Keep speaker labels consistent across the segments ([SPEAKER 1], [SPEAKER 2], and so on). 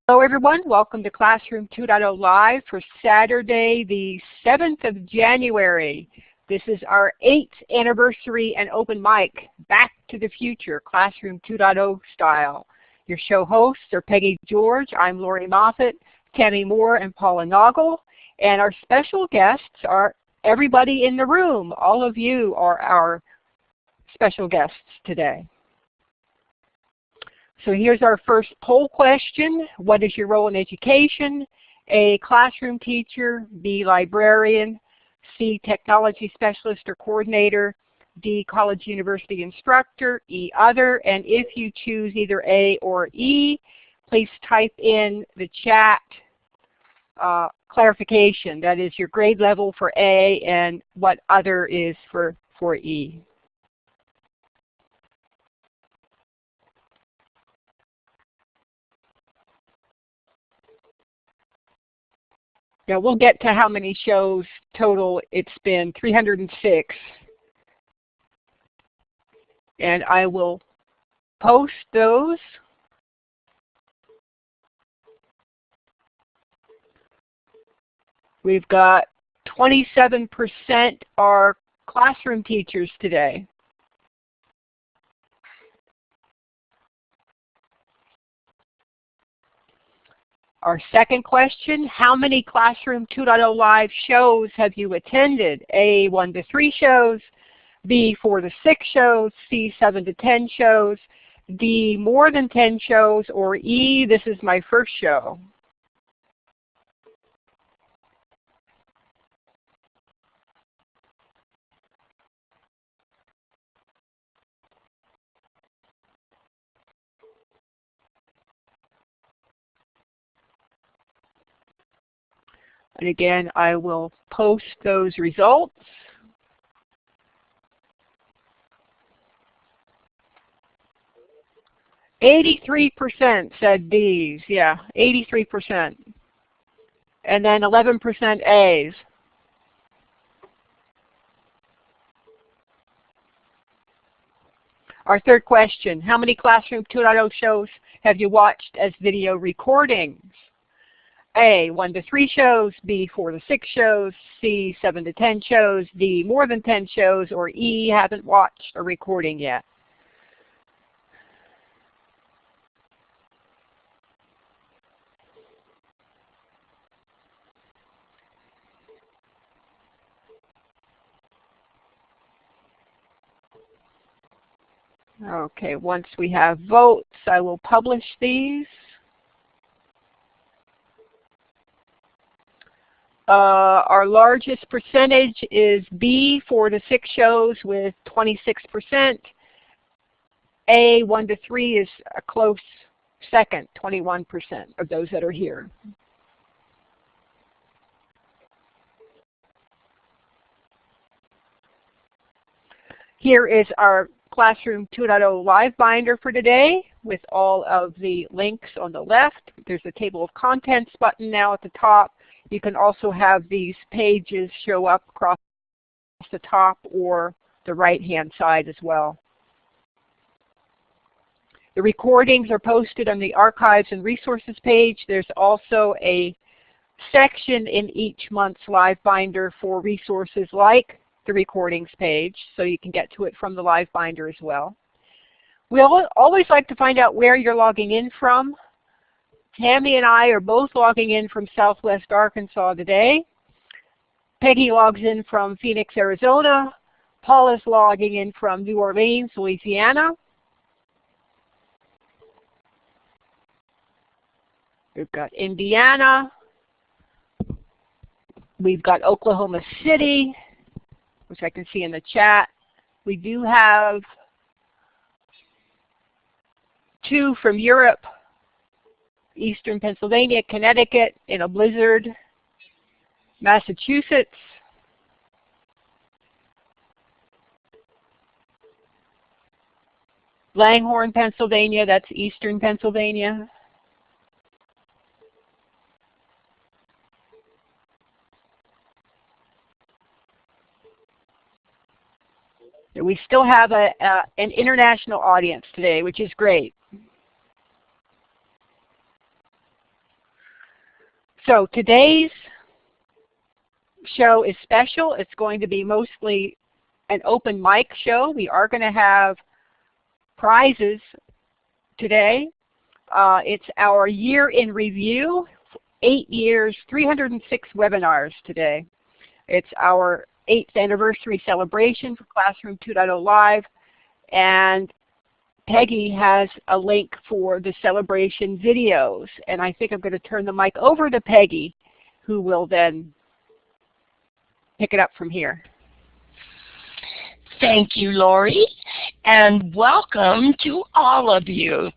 [SPEAKER 1] Hello everyone, welcome to Classroom 2.0 Live for Saturday the 7th of January. This is our 8th anniversary and open mic, Back to the Future, Classroom 2.0 style. Your show hosts are Peggy George, I'm Lori Moffitt, Tammy Moore, and Paula Naugle. And our special guests are everybody in the room. All of you are our special guests today. So here's our first poll question. What is your role in education? A, classroom teacher, B, librarian, C, technology specialist or coordinator, D, college university instructor, E, other. And if you choose either A or E, please type in the chat clarification. That is your grade level for A and what other is for E. Yeah, we'll get to how many shows total. It's been 306. And I will post those. We've got 27% are classroom teachers today. Our second question, how many Classroom 2.0 Live shows have you attended? A, 1 to 3 shows, B, 4 to 6 shows, C, 7 to 10 shows, D, more than 10 shows, or E, this is my first show. And again, I will post those results. %83 said B's, yeah, 83%. And then 11% A's. Our third question, how many Classroom 2.0 shows have you watched as video recordings? A, 1 to 3 shows, B, 4 to 6 shows, C, 7 to 10 shows, D, more than 10 shows, or E, haven't watched a recording yet. Okay, once we have votes, I will publish these. Our largest percentage is B, 4 to 6 shows with 26%. A, 1 to 3 is a close second, 21% of those that are here. Here is our Classroom 2.0 Livebinder for today with all of the links on the left. There's a table of contents button now at the top. You can also have these pages show up across the top or the right-hand side as well. The recordings are posted on the Archives and Resources page. There's also a section in each month's Livebinder for resources like the recordings page, so you can get to it from the Livebinder as well. We always like to find out where you're logging in from. Tammy and I are both logging in from Southwest Arkansas today. Peggy logs in from Phoenix, Arizona. Paula's logging in from New Orleans, Louisiana. We've got Indiana. We've got Oklahoma City, which I can see in the chat. We do have 2 from Europe. Eastern Pennsylvania, Connecticut in a blizzard, Massachusetts, Langhorne, Pennsylvania, that's Eastern Pennsylvania. We still have an international audience today, which is great. So today's show is special. It's going to be mostly an open mic show. We are going to have prizes today. It's our year in review, 8 years, 306 webinars today. It's our 8th anniversary celebration for Classroom 2.0 Live, and Peggy has a link for the celebration videos. And I think I'm going to turn the mic over to Peggy, who will then pick it up from here.
[SPEAKER 2] Thank you, Lori, and welcome to all of you.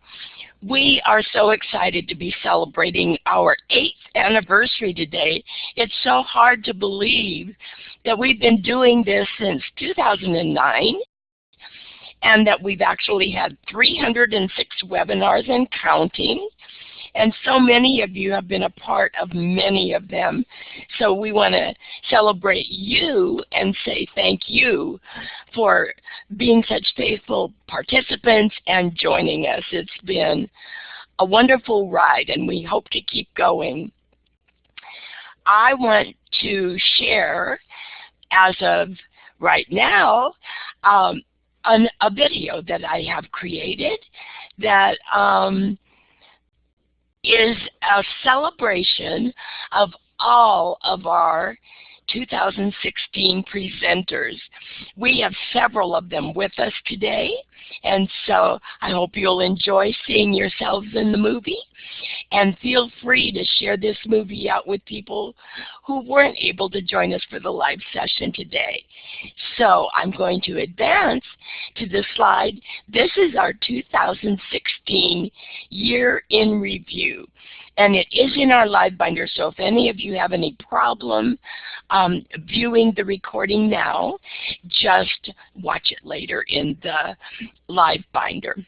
[SPEAKER 2] We are so excited to be celebrating our 8th anniversary today. It's so hard to believe that we've been doing this since 2009 and that we've actually had 306 webinars and counting. And so many of you have been a part of many of them. So we want to celebrate you and say thank you for being such faithful participants and joining us. It's been a wonderful ride, and we hope to keep going. I want to share, as of right now, a video that I have created that is a celebration of all of our 2016 presenters. We have several of them with us today, and so I hope you'll enjoy seeing yourselves in the movie, and feel free to share this movie out with people who weren't able to join us for the live session today. So I'm going to advance to the slide. This is our 2016 year in review. And it is in our Livebinder, so if any of you have any problem viewing the recording now, just watch it later in the Livebinder.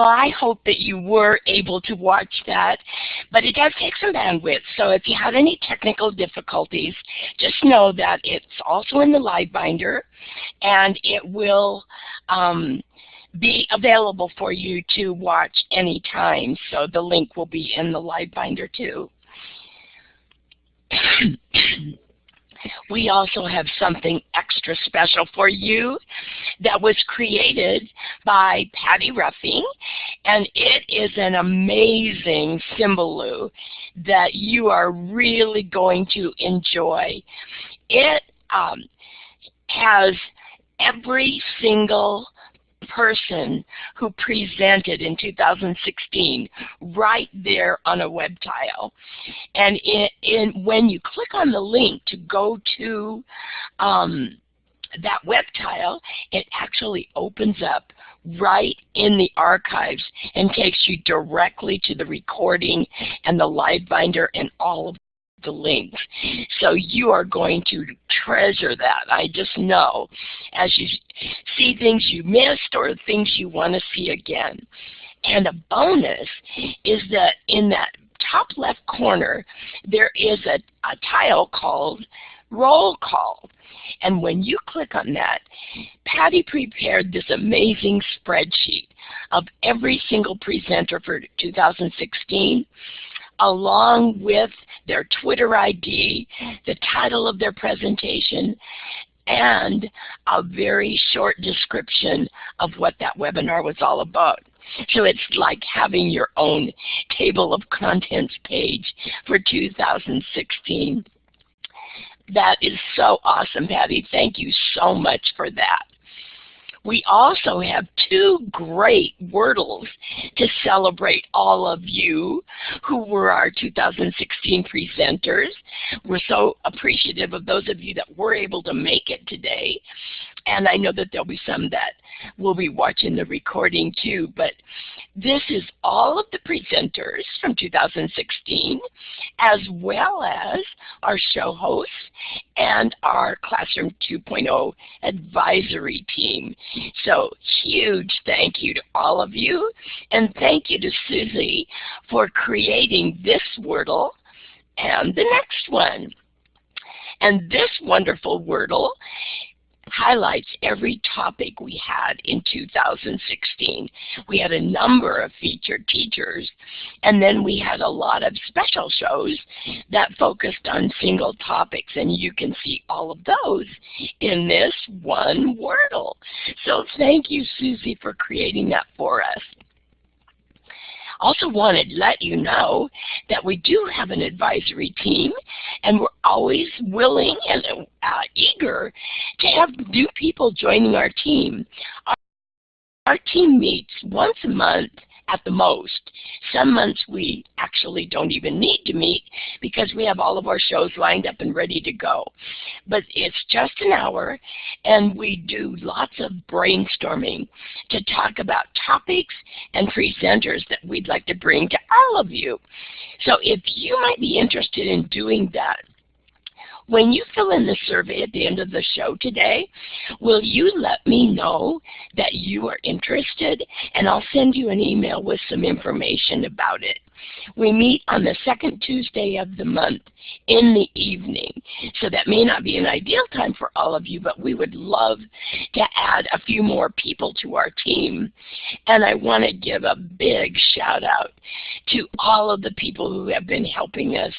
[SPEAKER 2] Well, I hope that you were able to watch that, but it does take some bandwidth. So if you had any technical difficulties, just know that it's also in the Livebinder, and it will be available for you to watch anytime. So the link will be in the Livebinder too. We also have something extra special for you that was created by Patty Ruffing, and it is an amazing Symbaloo that you are really going to enjoy. It has every single person who presented in 2016 right there on a web tile. And when you click on the link to go to that web tile, it actually opens up right in the archives and takes you directly to the recording and the Livebinder and all of the links. So you are going to treasure that. I just know, as you see things you missed or things you want to see again. And a bonus is that in that top left corner, there is a tile called Roll Call. And when you click on that, Patty prepared this amazing spreadsheet of every single presenter for 2016, along with their Twitter ID, the title of their presentation, and a very short description of what that webinar was all about. So it's like having your own table of contents page for 2016. That is so awesome, Patty. Thank you so much for that. We also have 2 great Wordles to celebrate all of you who were our 2016 presenters. We're so appreciative of those of you that were able to make it today. And I know that there'll be some that will be watching the recording too, but this is all of the presenters from 2016, as well as our show hosts and our Classroom 2.0 advisory team. So huge thank you to all of you, and thank you to Susie for creating this Wordle and the next one. And this wonderful Wordle highlights every topic we had in 2016. We had a number of featured teachers, and then we had a lot of special shows that focused on single topics, and you can see all of those in this one Wordle. So thank you, Susie, for creating that for us. Also wanted to let you know that we do have an advisory team, and we're always willing and eager to have new people joining our team. Our team meets once a month at the most. Some months we actually don't even need to meet because we have all of our shows lined up and ready to go. But it's just an hour, and we do lots of brainstorming to talk about topics and presenters that we'd like to bring to all of you. So if you might be interested in doing that, when you fill in the survey at the end of the show today, will you let me know that you are interested, and I'll send you an email with some information about it. We meet on the second Tuesday of the month in the evening, so that may not be an ideal time for all of you, but we would love to add a few more people to our team. And I want to give a big shout out to all of the people who have been helping us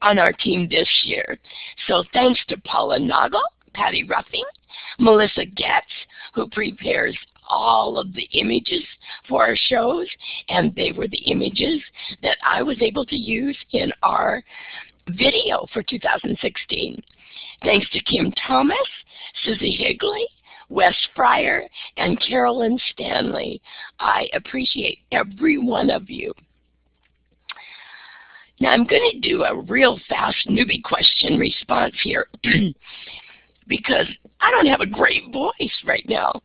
[SPEAKER 2] on our team this year. So thanks to Paula Naugle, Patty Ruffing, Melissa Getz, who prepares all of the images for our shows, and they were the images that I was able to use in our video for 2016. Thanks to Kim Thomas, Susie Higley, Wes Fryer, and Carolyn Stanley. I appreciate every one of you. Now I'm going to do a real fast newbie question response here because I don't have a great voice right now.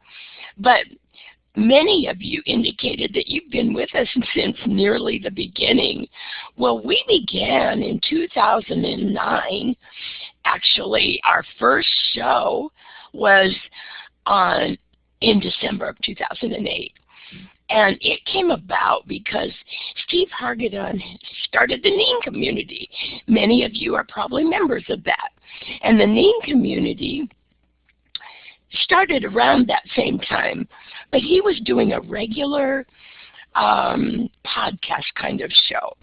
[SPEAKER 2] But many of you indicated that you've been with us since nearly the beginning. Well, we began in 2009. Actually, our first show was in December of 2008. And it came about because Steve Hargadon started the NEAN community. Many of you are probably members of that. And the NEAN community started around that same time, but he was doing a regular podcast kind of show.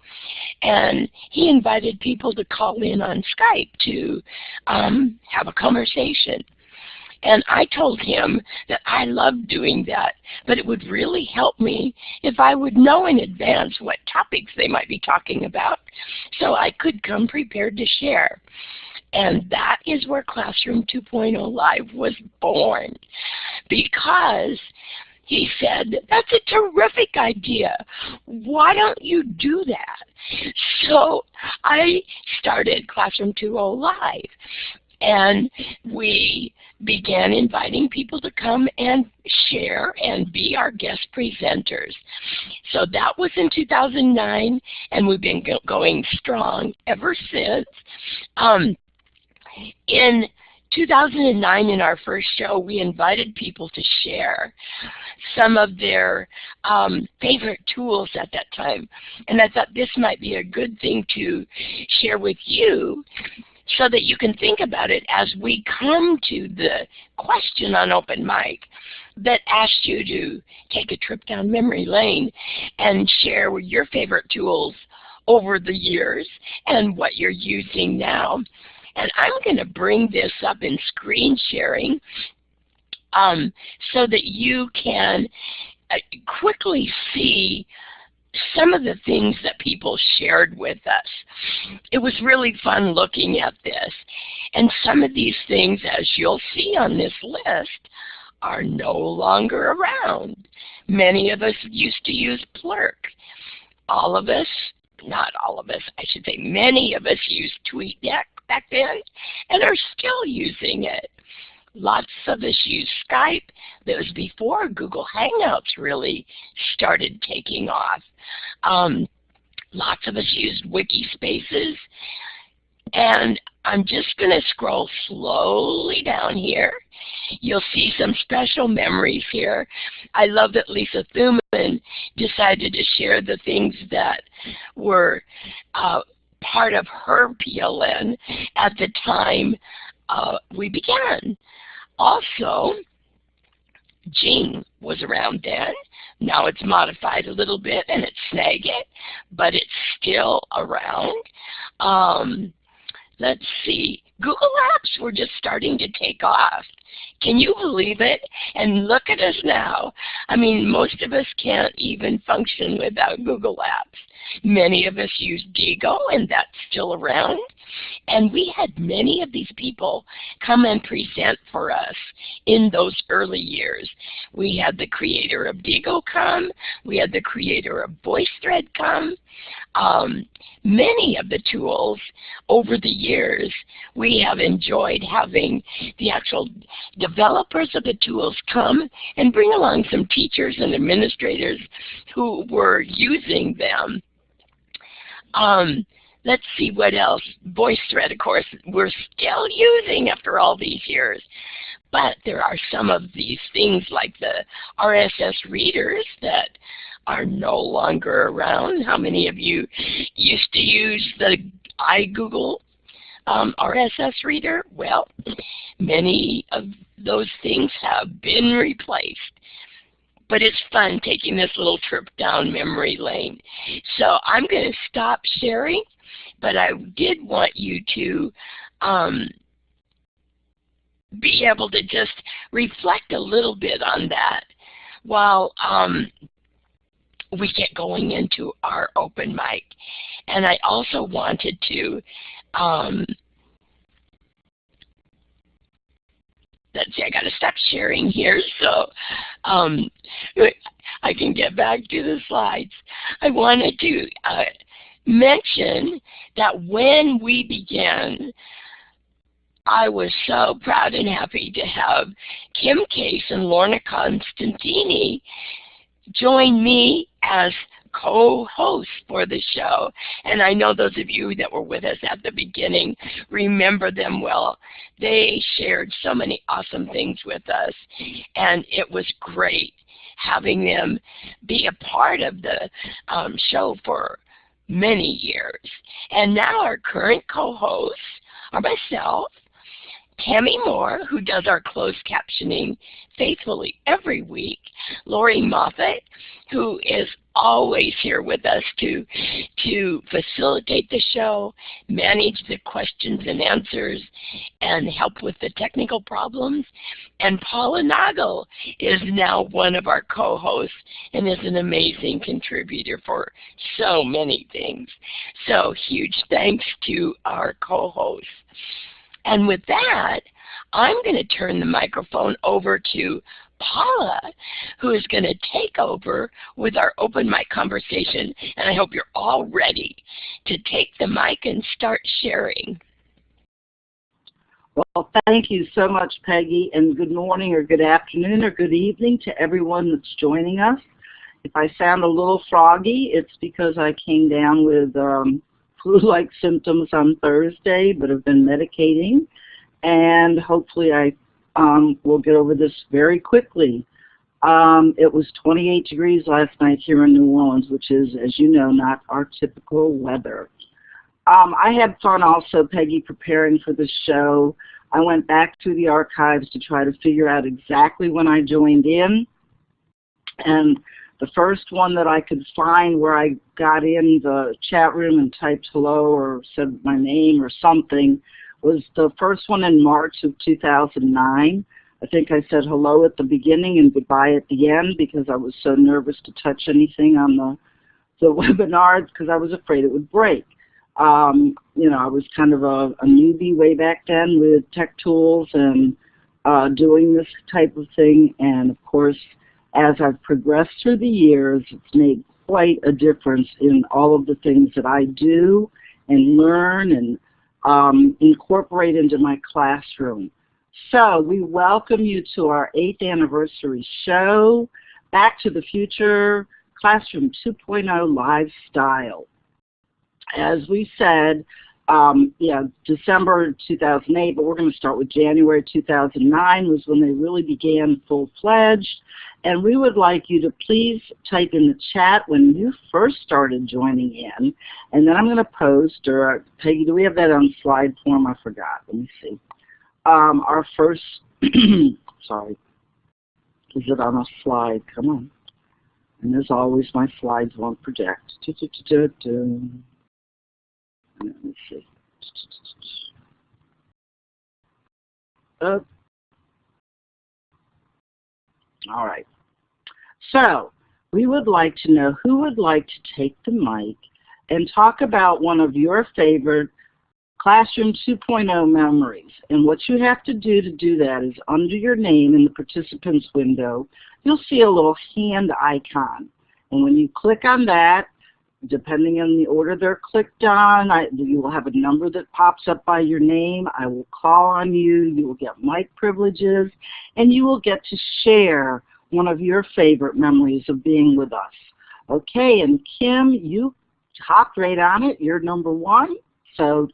[SPEAKER 2] And he invited people to call in on Skype to have a conversation. And I told him that I loved doing that, but it would really help me if I would know in advance what topics they might be talking about so I could come prepared to share. And that is where Classroom 2.0 Live was born, because he said, that's a terrific idea. Why don't you do that? So I started Classroom 2.0 Live, and we began inviting people to come and share and be our guest presenters. So that was in 2009, and we've been going strong ever since. In 2009, in our first show, we invited people to share some of their favorite tools at that time. And I thought this might be a good thing to share with you so that you can think about it as we come to the question on open mic that asked you to take a trip down memory lane and share your favorite tools over the years and what you're using now. And I'm going to bring this up in screen sharing so that you can quickly see some of the things that people shared with us. It was really fun looking at this. And some of these things, as you'll see on this list, are no longer around. Many of us used to use Plurk. All of us, not all of us, I should say many of us used TweetDeck back then and are still using it. Lots of us use Skype. That was before Google Hangouts really started taking off. Lots of us used Wikispaces. And I'm just going to scroll slowly down here. You'll see some special memories here. I love that Lisa Thuman decided to share the things that were part of her PLN at the time we began. Also, Jing was around then. Now it's modified a little bit and it's Snagit, but it's still around. Let's see. Google Apps were just starting to take off. Can you believe it? And look at us now. I mean, most of us can't even function without Google Apps. Many of us use Digo, and that's still around. And we had many of these people come and present for us in those early years. We had the creator of Digo come. We had the creator of VoiceThread come. Many of the tools over the years, we have enjoyed having the actual developers of the tools come and bring along some teachers and administrators who were using them. Let's see what else. VoiceThread, of course, we're still using after all these years. But there are some of these things like the RSS readers that are no longer around. How many of you used to use the iGoogle RSS reader? Well, many of those things have been replaced. But it's fun taking this little trip down memory lane. So I'm going to stop sharing, but I did want you to be able to just reflect a little bit on that while we get going into our open mic. And I also wanted to let's see, I got to stop sharing here so I can get back to the slides. I wanted to mention that when we began, I was so proud and happy to have Kim Case and Lorna Constantini join me as co-hosts for the show. And I know those of you that were with us at the beginning remember them well. They shared so many awesome things with us, and it was great having them be a part of the show for many years. And now our current co-hosts are myself, Tammy Moore, who does our closed captioning faithfully every week, Lori Moffat, who is always here with us to facilitate the show, manage the questions and answers, and help with the technical problems. And Paula Naugle is now one of our co-hosts and is an amazing contributor for so many things. So huge thanks to our co-hosts. And with that, I'm going to turn the microphone over to Paula, who is going to take over with our open mic conversation. And I hope you're all ready to take the mic and start sharing.
[SPEAKER 3] Well, thank you so much, Peggy, and good morning or good afternoon or good evening to everyone that's joining us. If I sound a little froggy, it's because I came down with flu-like symptoms on Thursday, but have been medicating, and hopefully I will get over this very quickly. It was 28 degrees last night here in New Orleans, which is, as you know, not our typical weather. I had fun also, Peggy, preparing for this show. I went back through the archives to try to figure out exactly when I joined in, and the first one that I could find where I got in the chat room and typed hello or said my name or something was the first one in March of 2009. I think I said hello at the beginning and goodbye at the end because I was so nervous to touch anything on the webinar because I was afraid it would break. You know, I was kind of a newbie way back then with tech tools and doing this type of thing, and of course, as I've progressed through the years, it's made quite a difference in all of the things that I do and learn and incorporate into my classroom. So we welcome you to our 8th anniversary show, Back to the Future Classroom 2.0 Live Style. As we said, December 2008, but we're going to start with January 2009 was when they really began full-fledged. And we would like you to please type in the chat when you first started joining in. And then I'm going to post, or Peggy, do we have that on slide form? I forgot. Let me see. Our first, sorry, is it on a slide? Come on. And as always, my slides won't project. Let me see. All right. So we would like to know who would like to take the mic and talk about one of your favorite Classroom 2.0 memories. And what you have to do that is under your name in the participants window, you'll see a little hand icon. And when you click on that, depending on the order they're clicked on, you will have a number that pops up by your name. I will call on you. You will get mic privileges, and you will get to share one of your favorite memories of being with us. Okay, and Kim, you hopped right on it. You're number 1, so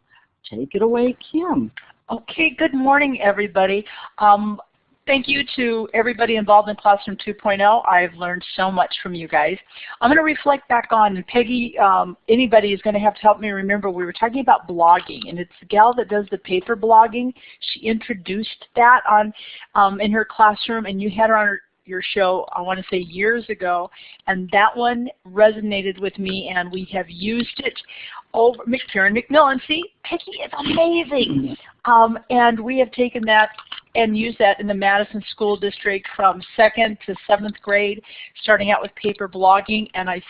[SPEAKER 3] take it away, Kim.
[SPEAKER 4] Okay, good morning, everybody. Thank you to everybody involved in Classroom 2.0. I've learned so much from you guys. I'm going to reflect back on, and Peggy, anybody is going to have to help me remember, we were talking about blogging, and it's the gal that does the paper blogging. She introduced that on in her classroom, and you had her on your show, I want to say years ago, and that one resonated with me, and we have used it over Karen McMillan. See, Peggy is amazing. And we have taken that and used that in the Madison School District from 2nd to 7th grade, starting out with paper blogging. And I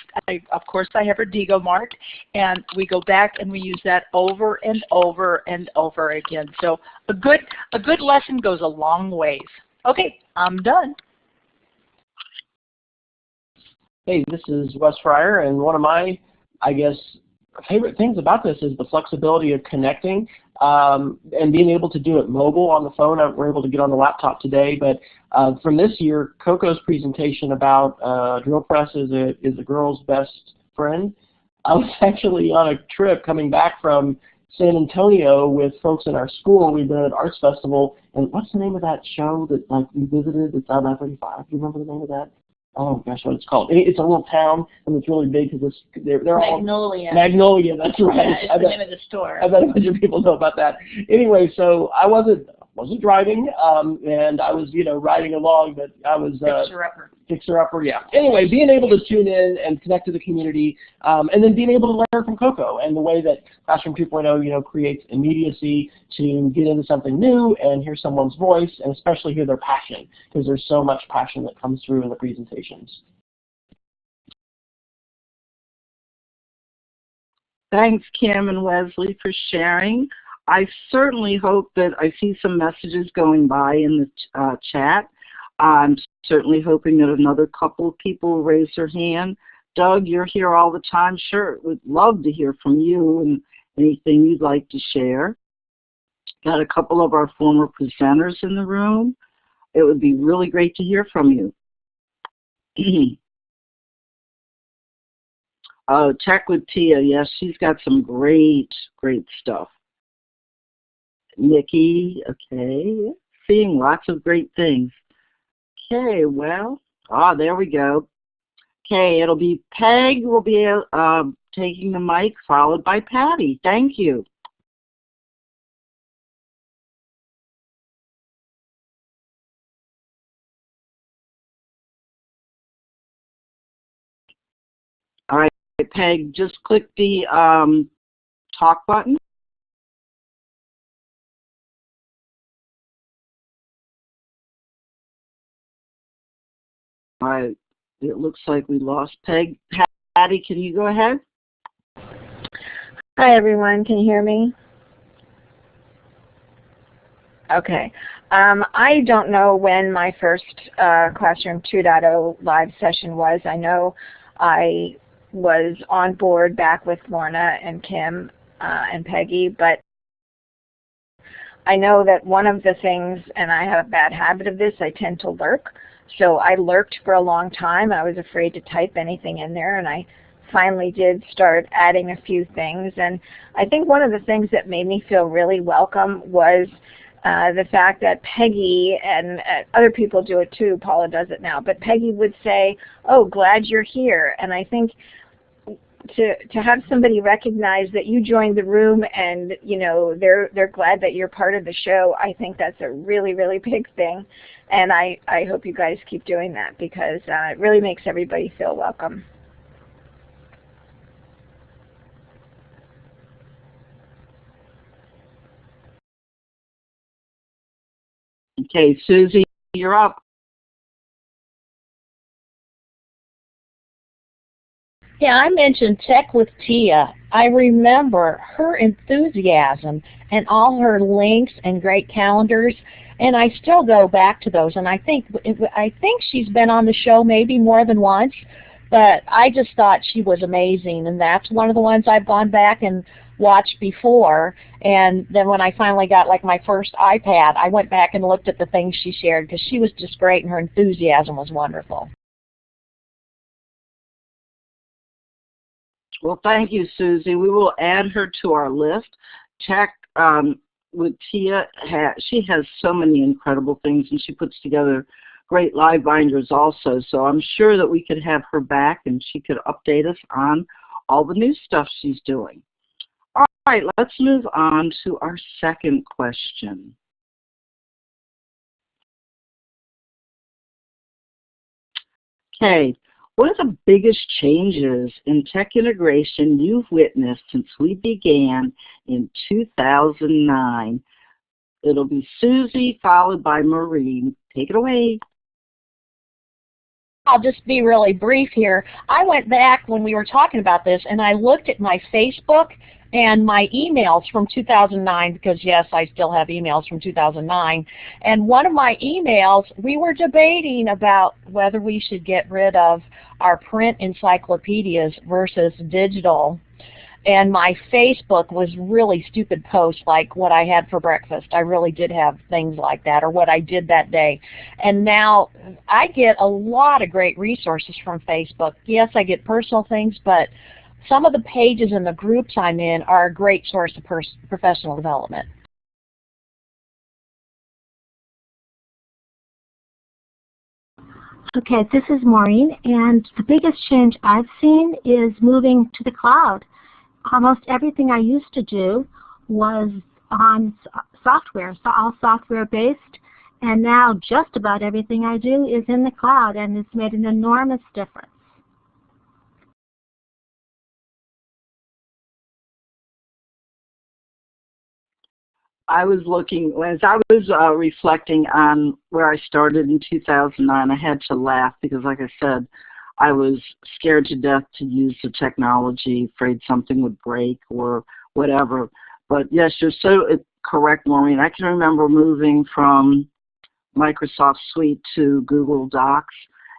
[SPEAKER 4] of course, I have her Digo mark, and we go back and we use that over and over and over again. So a good lesson goes a long ways. Okay, I'm done.
[SPEAKER 5] Hey, this is Wes Fryer, and one of my, I guess, favorite things about this is the flexibility of connecting and being able to do it mobile on the phone. We're able to get on the laptop today, but from this year, Coco's presentation about drill press is a girl's best friend. I was actually on a trip coming back from San Antonio with folks in our school. We've been at Arts Festival, and what's the name of that show that we visited? It's on I-35. Do you remember the name of that? oh gosh, what it's called. It's a little town, and it's really big because they're all Magnolia. That's right.
[SPEAKER 4] Yeah, it's the name of the store.
[SPEAKER 5] I bet a bunch of people know about that. Anyway, so I wasn't driving, and I was riding along, but I was fixer-upper, yeah. Anyway, being able to tune in and connect to the community, and then being able to learn from Coco and the way that Classroom 2.0, creates immediacy to get into something new and hear someone's voice, and especially hear their passion, because there's so much passion that comes through in the presentations.
[SPEAKER 3] Thanks, Kim and Wesley, for sharing. I certainly hope that I see some messages going by in the chat. I'm certainly hoping that another couple of people will raise their hand. Doug, you're here all the time. Sure, would love to hear from you and anything you'd like to share. Got a couple of our former presenters in the room. It would be really great to hear from you. Oh, Tech with Tia, yes, she's got some great stuff. Nikki, okay, seeing lots of great things. Okay, well, there we go. Okay, it'll be Peg will be taking the mic, followed by Patty. Thank you. All right, Peg, just click the talk button. All right, it looks like we lost Peg. Patty, can you go ahead?
[SPEAKER 6] Hi, everyone. Can you hear me? Okay. I don't know when my first Classroom 2.0 live session was. I know I was on board back with Lorna and Kim and Peggy, but I know that one of the things, and I have a bad habit of this, I tend to lurk. So I lurked for a long time. I was afraid to type anything in there, and I finally did start adding a few things. And I think one of the things that made me feel really welcome was the fact that Peggy, and other people do it too, Paula does it now, but Peggy would say, oh, glad you're here. And I think to have somebody recognize that you joined the room and they're glad that you're part of the show, I think that's a really, really big thing. And I hope you guys keep doing that, because it really makes everybody feel welcome.
[SPEAKER 3] Okay, Susie, you're up.
[SPEAKER 7] Yeah, I mentioned Tech with Tia. I remember her enthusiasm and all her links and great calendars, and I still go back to those. And I think she's been on the show maybe more than once, but I just thought she was amazing, and that's one of the ones I've gone back and watched before. And then when I finally got like my first iPad, I went back and looked at the things she shared, because she was just great and her enthusiasm was wonderful.
[SPEAKER 3] Well, thank you, Susie. We will add her to our list. Tech with Tia, she has so many incredible things, and she puts together great live binders also. So I'm sure that we could have her back, and she could update us on all the new stuff she's doing. All right, let's move on to our second question. Okay. What are the biggest changes in tech integration you've witnessed since we began in 2009? It'll be Susie, followed by Marie. Take it away.
[SPEAKER 7] I'll just be really brief here. I went back when we were talking about this, and I looked at my Facebook and my emails from 2009, because yes, I still have emails from 2009. And one of my emails, we were debating about whether we should get rid of our print encyclopedias versus digital. And my Facebook was really stupid posts like what I had for breakfast. I really did have things like that, or what I did that day. And now I get a lot of great resources from Facebook. Yes, I get personal things, but some of the pages and the groups I'm in are a great source of professional development.
[SPEAKER 8] Okay, this is Maureen, and the biggest change I've seen is moving to the cloud. Almost everything I used to do was on software, so all software-based, and now just about everything I do is in the cloud, and it's made an enormous difference.
[SPEAKER 3] I was looking, as I was reflecting on where I started in 2009, I had to laugh because, like I said, I was scared to death to use the technology, afraid something would break or whatever. But yes, you're so correct, Maureen. I can remember moving from Microsoft Suite to Google Docs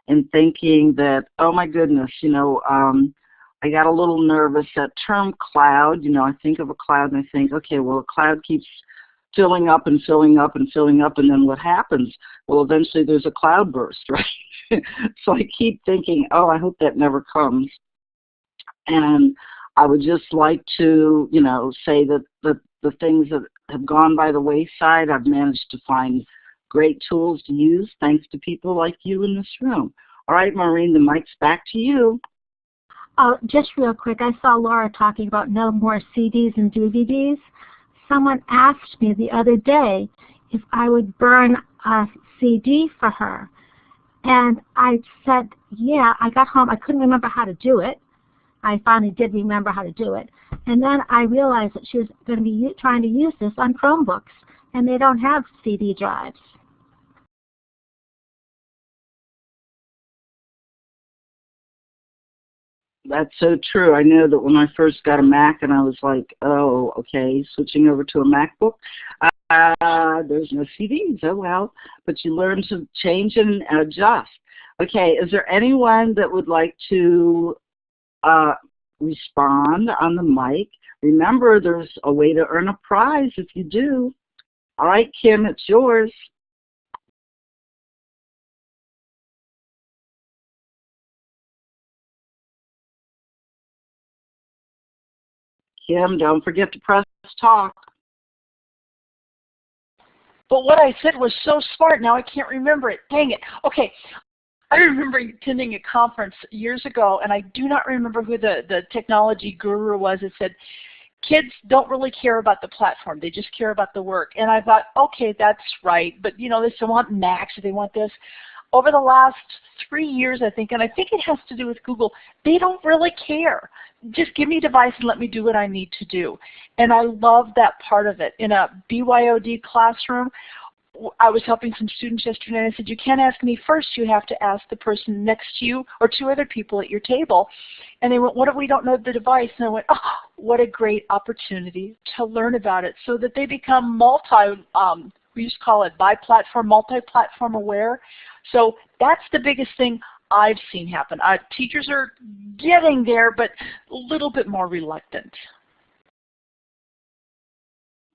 [SPEAKER 3] and thinking that, oh my goodness, I got a little nervous. That term cloud, I think of a cloud and I think, okay, well, a cloud keeps filling up and filling up and filling up, and then what happens? Well, eventually there's a cloud burst, right? So I keep thinking, oh, I hope that never comes. And I would just like to, say that the things that have gone by the wayside, I've managed to find great tools to use thanks to people like you in this room. All right, Maureen, the mic's back to you.
[SPEAKER 8] Just real quick, I saw Laura talking about no more CDs and DVDs. Someone asked me the other day if I would burn a CD for her. And I said, yeah. I got home. I couldn't remember how to do it. I finally did remember how to do it. And then I realized that she was going to be trying to use this on Chromebooks, and they don't have CD drives.
[SPEAKER 3] That's so true. I know that when I first got a Mac and I was like, oh, okay, switching over to a MacBook, there's no CDs. Oh, well. But you learn to change and adjust. Okay, is there anyone that would like to respond on the mic? Remember, there's a way to earn a prize if you do. All right, Kim, it's yours. Kim, don't forget to press talk.
[SPEAKER 4] But what I said was so smart. Now I can't remember it. Dang it. Okay. I remember attending a conference years ago, and I do not remember who the technology guru was that said, kids don't really care about the platform. They just care about the work. And I thought, okay, that's right. But, they still want Macs, they want this. Over the last 3 years, I think, and I think it has to do with Google, they don't really care. Just give me a device and let me do what I need to do. And I love that part of it. In a BYOD classroom, I was helping some students yesterday, and I said, you can't ask me first. You have to ask the person next to you or 2 other people at your table. And they went, what if we don't know the device? And I went, oh, what a great opportunity to learn about it so that they become we used to call it bi-platform, multi-platform aware. So that's the biggest thing I've seen happen. Teachers are getting there, but a little bit more reluctant.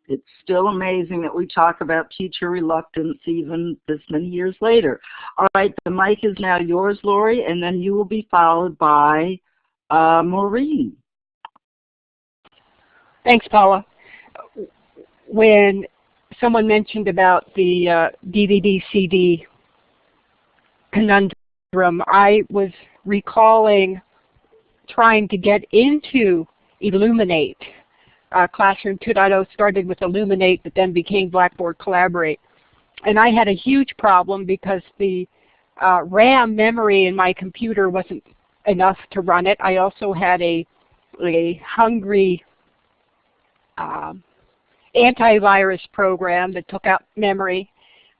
[SPEAKER 3] It's still amazing that we talk about teacher reluctance even this many years later. All right, the mic is now yours, Lori, and then you will be followed by Maureen.
[SPEAKER 1] Thanks, Paula. When someone mentioned about the DVD-CD conundrum, I was recalling trying to get into Illuminate. Classroom 2.0 started with Illuminate, but then became Blackboard Collaborate. And I had a huge problem because the RAM memory in my computer wasn't enough to run it. I also had a hungry antivirus program that took out memory.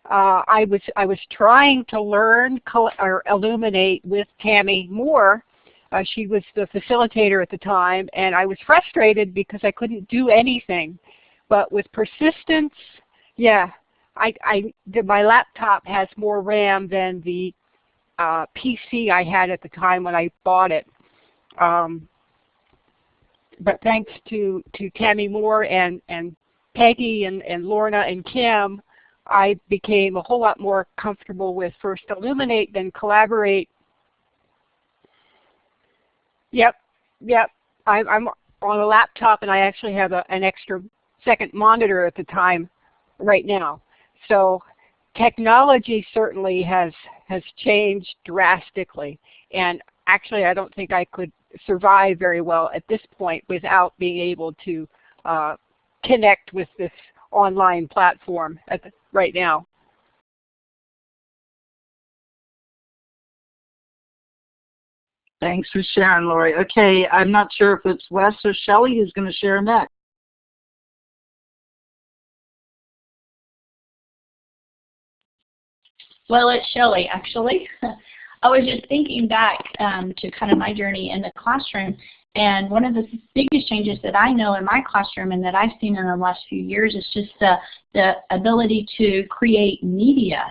[SPEAKER 1] I was trying to learn or Illuminate with Tammy Moore. She was the facilitator at the time, and I was frustrated because I couldn't do anything. But with persistence, yeah, my laptop has more RAM than the PC I had at the time when I bought it. But thanks to Tammy Moore and Peggy and Lorna and Kim, I became a whole lot more comfortable with first Illuminate, then Collaborate. Yep. I'm on a laptop, and I actually have an extra second monitor at the time right now. So technology certainly has has changed drastically. And actually, I don't think I could survive very well at this point without being able to connect with this online platform right now.
[SPEAKER 3] Thanks for sharing, Lori. Okay, I'm not sure if it's Wes or Shelley who's going to share next.
[SPEAKER 9] Well, it's Shelley, actually. I was just thinking back to kind of my journey in the classroom, and one of the biggest changes that I know in my classroom and that I've seen in the last few years is just the ability to create media.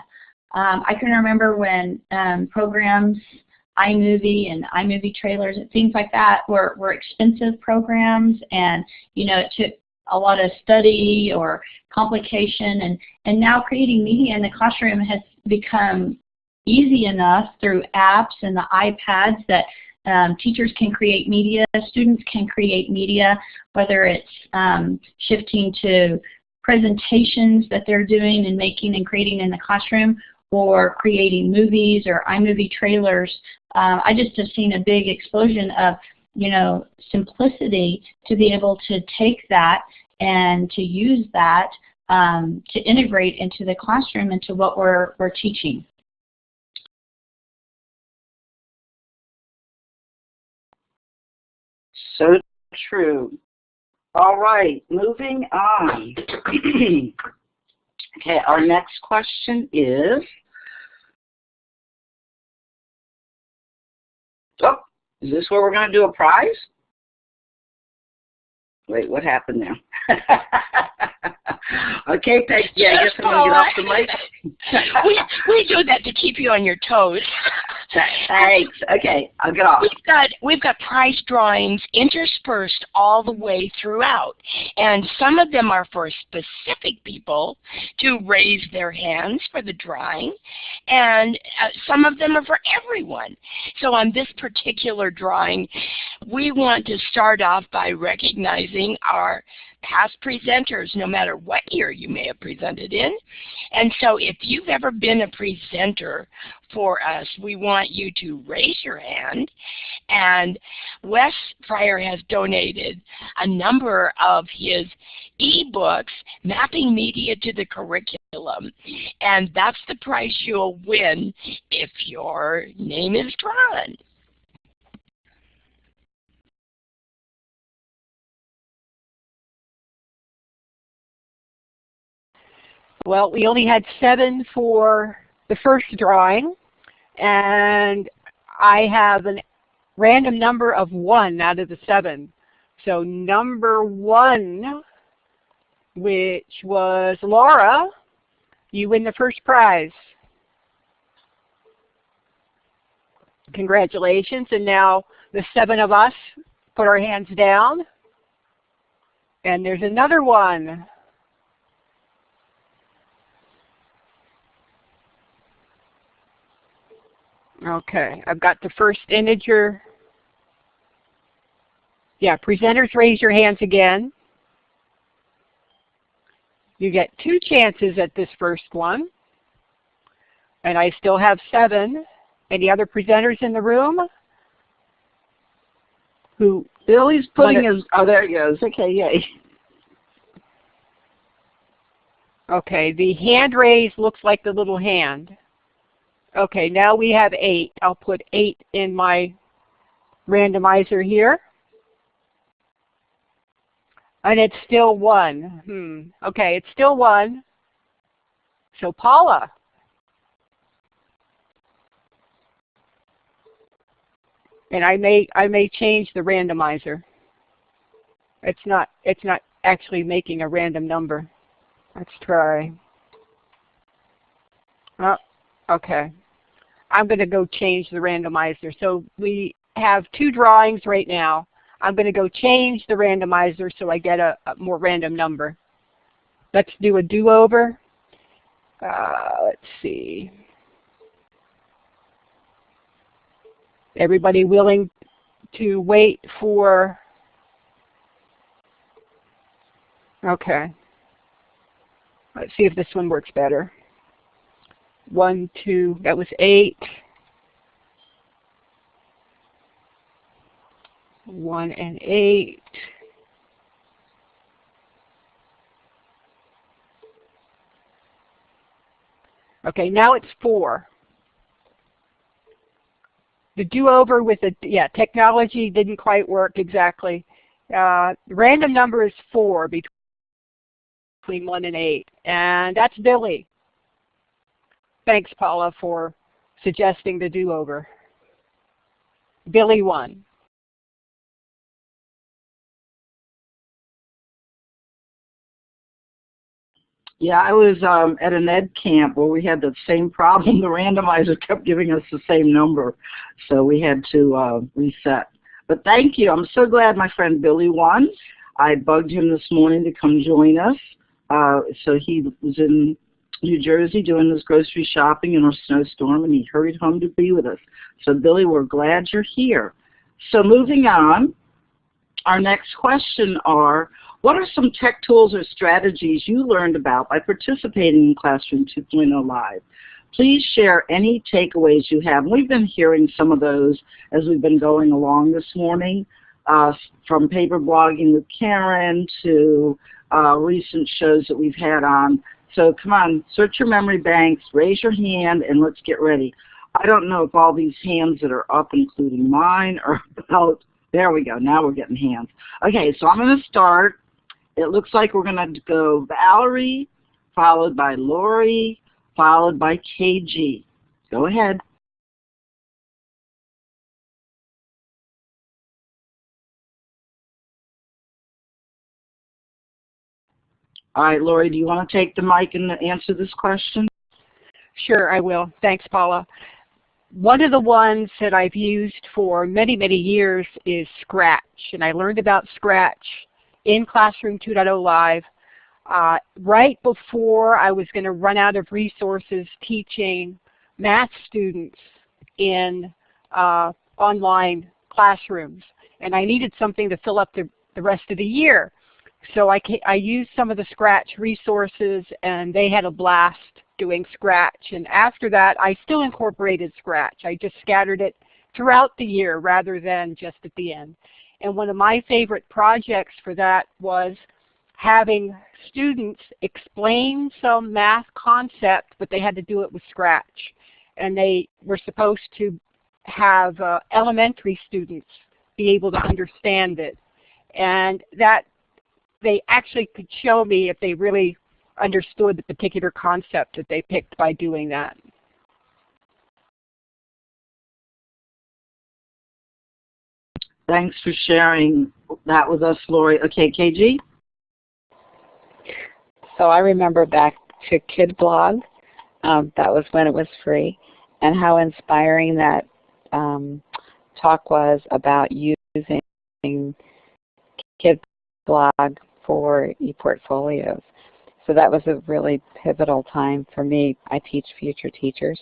[SPEAKER 9] I can remember when programs, iMovie and iMovie trailers and things like that were expensive programs, and it took a lot of study or complication, and now creating media in the classroom has become easy enough through apps and the iPads that teachers can create media, students can create media, whether it's shifting to presentations that they're doing and making and creating in the classroom, or creating movies or iMovie trailers. I just have seen a big explosion of simplicity to be able to take that and to use that to integrate into the classroom, into what we're teaching.
[SPEAKER 3] So true. All right, moving on. Okay, our next question is, is this where we're going to do a prize? Wait, what happened there? Okay, Peg, yeah, I guess I'm going to get off the mic.
[SPEAKER 2] we do that to keep you on your toes.
[SPEAKER 3] Thanks. Okay, I'll get off.
[SPEAKER 2] We've got prize drawings interspersed all the way throughout, and some of them are for specific people to raise their hands for the drawing, and some of them are for everyone. So on this particular drawing, we want to start off by recognizing our past presenters, no matter what year you may have presented in. And so if you've ever been a presenter for us, we want you to raise your hand. And Wes Fryer has donated a number of his e-books, Mapping Media to the Curriculum. And that's the prize you'll win if your name is drawn.
[SPEAKER 1] Well, we only had 7 for the first drawing, and I have a random number of 1 out of the 7. So number 1, which was Laura, you win the first prize. Congratulations. And now the 7 of us put our hands down. And there's another one. Okay, I've got the first integer. Yeah, presenters, raise your hands again. You get 2 chances at this first one. And I still have 7. Any other presenters in the room? Who?
[SPEAKER 3] Billy's putting his, oh, there he goes. Okay, yay.
[SPEAKER 1] Okay, the hand raise looks like the little hand. Okay, now we have 8. I'll put 8 in my randomizer here. And it's still 1. Okay, it's still 1. So Paula. And I may change the randomizer. It's not actually making a random number. Let's try. Oh, okay. I'm going to go change the randomizer. So we have 2 drawings right now. I'm going to go change the randomizer so I get a more random number. Let's do a do-over. Let's see. Everybody willing to wait for? Okay. Let's see if this one works better. 1, 2, that was 8. 1 and 8. Okay, now it's 4. The do-over with the, technology didn't quite work exactly. Random number is 4 between 1 and 8, and that's Billy. Thanks, Paula, for suggesting the do-over. Billy won.
[SPEAKER 3] Yeah, I was at an ed camp where we had the same problem. The randomizer kept giving us the same number, so we had to reset. But thank you. I'm so glad my friend Billy won. I bugged him this morning to come join us. So he was in New Jersey doing his grocery shopping in a snowstorm, and he hurried home to be with us. So Billy, we're glad you're here. So moving on, our next question are, what are some tech tools or strategies you learned about by participating in Classroom 2.0 Live? Please share any takeaways you have. We've been hearing some of those as we've been going along this morning, from paper blogging with Karen to recent shows that we've had on. So come on, search your memory banks, raise your hand, and let's get ready. I don't know if all these hands that are up, including mine, are about, there we go, now we're getting hands. Okay, so I'm going to start. It looks like we're going to go Valerie, followed by Lori, followed by KG. Go ahead. All right, Lori, do you want to take the mic and answer this question?
[SPEAKER 1] Sure, I will. Thanks, Paula. One of the ones that I've used for many, many years is Scratch, and I learned about Scratch in Classroom 2.0 Live right before I was going to run out of resources teaching math students in online classrooms, and I needed something to fill up the rest of the year. So I used some of the Scratch resources, and they had a blast doing Scratch. And after that, I still incorporated Scratch. I just scattered it throughout the year rather than just at the end. And one of my favorite projects for that was having students explain some math concept, but they had to do it with Scratch. And they were supposed to have elementary students be able to understand it. And that they actually could show me if they really understood the particular concept that they picked by doing that.
[SPEAKER 3] Thanks for sharing that with us, Lori. Okay, KG?
[SPEAKER 10] So I remember back to Kid Blog. That was when it was free, and how inspiring that talk was about using Kid Blog for e-portfolios. So that was a really pivotal time for me. I teach future teachers,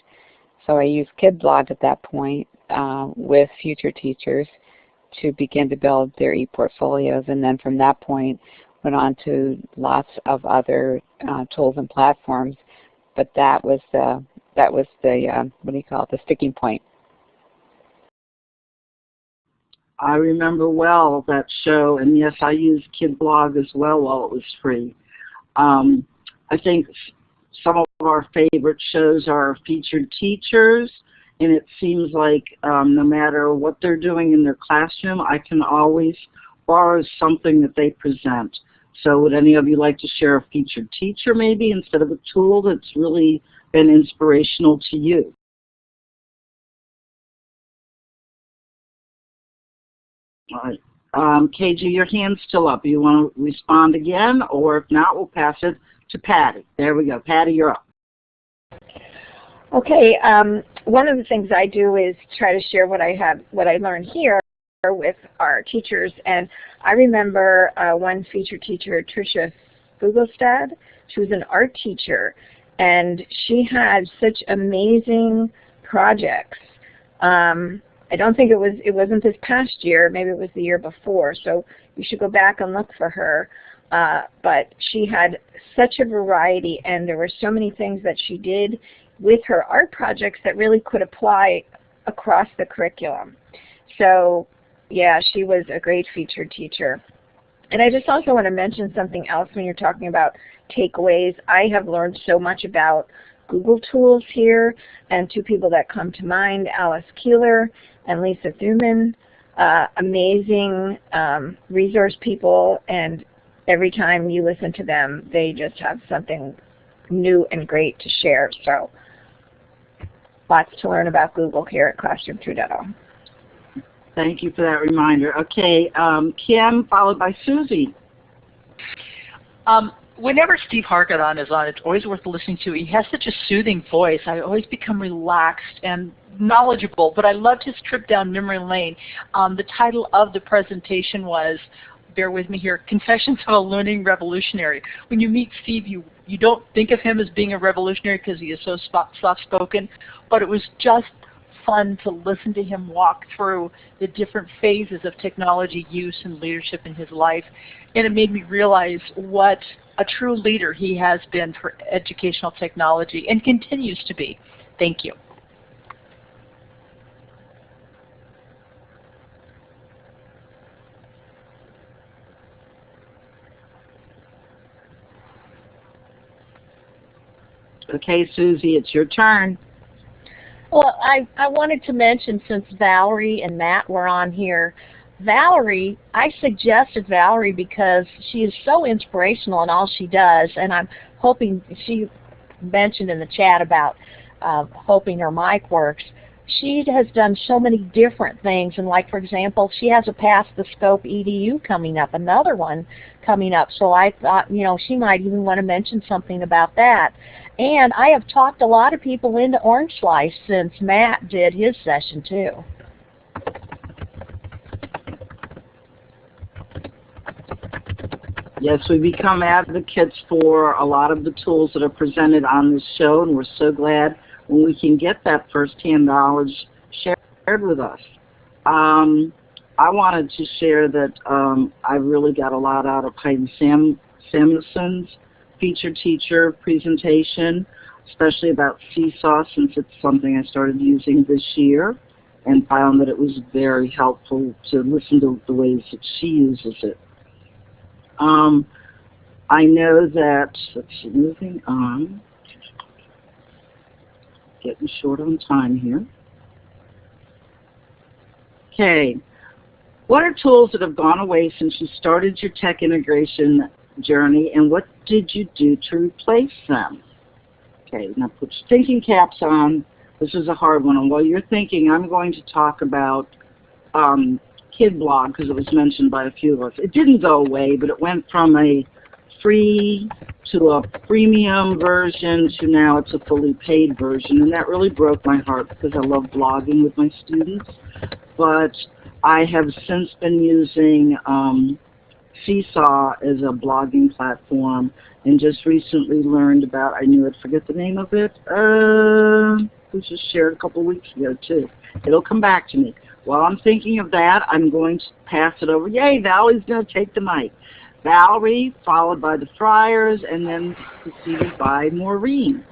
[SPEAKER 10] so I used Kid Blog at that point with future teachers to begin to build their e-portfolios, and then from that point went on to lots of other tools and platforms. But that was the what do you call it, the sticking point.
[SPEAKER 3] I remember well that show, and yes, I used Kid Blog as well while it was free. I think some of our favorite shows are featured teachers, and it seems like no matter what they're doing in their classroom, I can always borrow something that they present. So would any of you like to share a featured teacher maybe instead of a tool that's really been inspirational to you? All right. KG, your hand's still up. You want to respond again, or if not, we'll pass it to Patty. There we go. Patty, you're up.
[SPEAKER 6] Okay. One of the things I do is try to share what I learned here with our teachers. And I remember one featured teacher, Tricia Fugelstad. She was an art teacher, and she had such amazing projects. I don't think it wasn't this past year, maybe it was the year before, so you should go back and look for her. But she had such a variety, and there were so many things that she did with her art projects that really could apply across the curriculum. So yeah, she was a great featured teacher. And I just also want to mention something else when you're talking about takeaways. I have learned so much about Google tools here, and two people that come to mind, Alice Keeler and Lisa Thuman, amazing resource people, and every time you listen to them, they just have something new and great to share. So lots to learn about Google here at Classroom 2.0.
[SPEAKER 3] Thank you for that reminder. Okay, Kim, followed by Susie.
[SPEAKER 4] Whenever Steve Hargadon is on, it's always worth listening to. He has such a soothing voice. I always become relaxed and knowledgeable, but I loved his trip down memory lane. The title of the presentation was, bear with me here, Confessions of a Learning Revolutionary. When you meet Steve, you don't think of him as being a revolutionary because he is so soft-spoken, but it was just fun to listen to him walk through the different phases of technology use and leadership in his life. And it made me realize what a true leader he has been for educational technology and continues to be. Thank you.
[SPEAKER 3] Okay, Susie, it's your turn.
[SPEAKER 7] Well, I wanted to mention, since Valerie and Matt were on here, Valerie, I suggested Valerie because she is so inspirational in all she does, and I'm hoping, she mentioned in the chat about hoping her mic works. She has done so many different things, and like, for example, she has a Pass the Scope EDU coming up, another one coming up, so I thought, you know, she might even want to mention something about that. And I have talked a lot of people into Orange Slice since Matt did his session too.
[SPEAKER 3] Yes, we become advocates for a lot of the tools that are presented on this show, and we're so glad when we can get that first-hand knowledge shared with us. I wanted to share that I really got a lot out of Heidi Samuelson's featured teacher presentation, especially about Seesaw, since it's something I started using this year, and found that it was very helpful to listen to the ways that she uses it. I know that, let's see, moving on, getting short on time here. Okay, what are tools that have gone away since you started your tech integration journey, and what did you do to replace them? Okay, now put your thinking caps on. This is a hard one, and while you're thinking, I'm going to talk about KidBlog, because it was mentioned by a few of us. It didn't go away, but it went from a free to a premium version to now it's a fully paid version, and that really broke my heart because I love blogging with my students. But I have since been using Seesaw as a blogging platform, and just recently learned about, I knew I'd forget the name of it, it was just shared a couple weeks ago too. It'll come back to me. While I'm thinking of that, I'm going to pass it over. Yay, Valerie's going to take the mic. Valerie, followed by the Friars, and then succeeded by Maureen.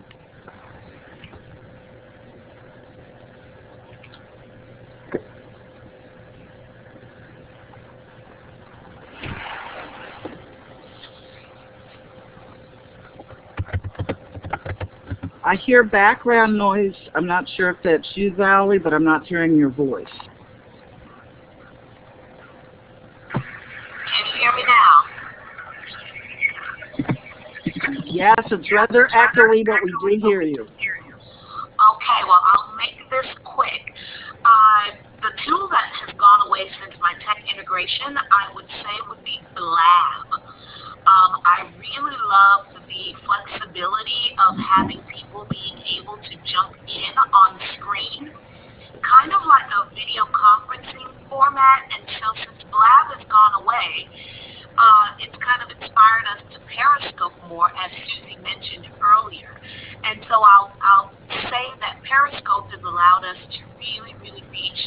[SPEAKER 3] I hear background noise. I'm not sure if that's you, Valerie, but I'm not hearing your voice.
[SPEAKER 11] Can you hear me now?
[SPEAKER 3] Yes, it's rather echoey, but we do hear you.
[SPEAKER 11] Okay, well, I'll make this quick. The tool that has gone away since my tech integration, I would say, would be Blab. I really love the flexibility of having people being able to jump in on screen, kind of like a video conferencing format. And so since Blab has gone away, it's kind of inspired us to Periscope more, as Susie mentioned earlier. And so I'll say that Periscope has allowed us to really reach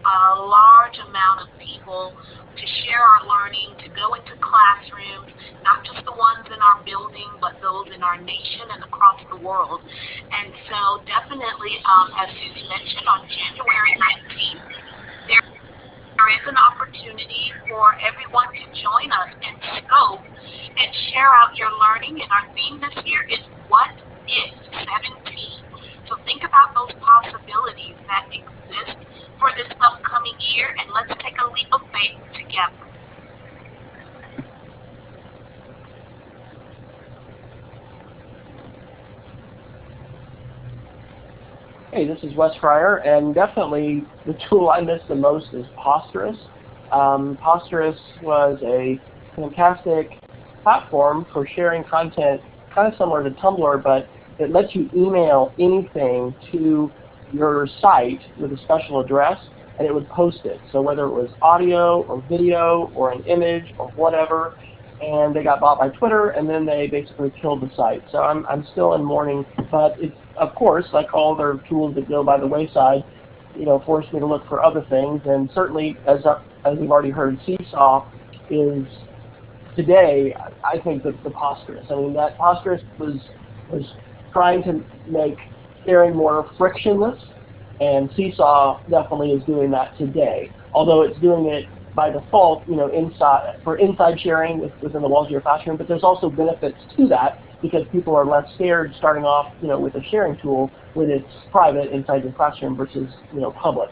[SPEAKER 11] a large amount of people, to share our learning, to go into classrooms, not just the ones in our building, but those in our nation and across the world. And so definitely, as Susie mentioned, on January 19th, there is an opportunity for everyone to join us in scope and share out your learning. And our theme this year is What If 17. So think about those possibilities that exist for this upcoming year, and let's take a leap of faith together.
[SPEAKER 5] Hey, this is Wes Fryer, and definitely the tool I miss the most is Posterous. Posterous was a fantastic platform for sharing content, kind of similar to Tumblr, but it lets you email anything to your site with a special address, and it would post it. So whether it was audio or video or an image or whatever, and they got bought by Twitter, and then they basically killed the site. So I'm still in mourning, but it's, of course, like all their tools that go by the wayside, forced me to look for other things. And certainly, as we've already heard, Seesaw is today, I think, the Posterous. I mean, that Posterous was trying to make sharing more frictionless, and Seesaw definitely is doing that today. Although it's doing it by default, inside sharing within the walls of your classroom, but there's also benefits to that because people are less scared starting off, with a sharing tool when it's private inside your classroom versus, public.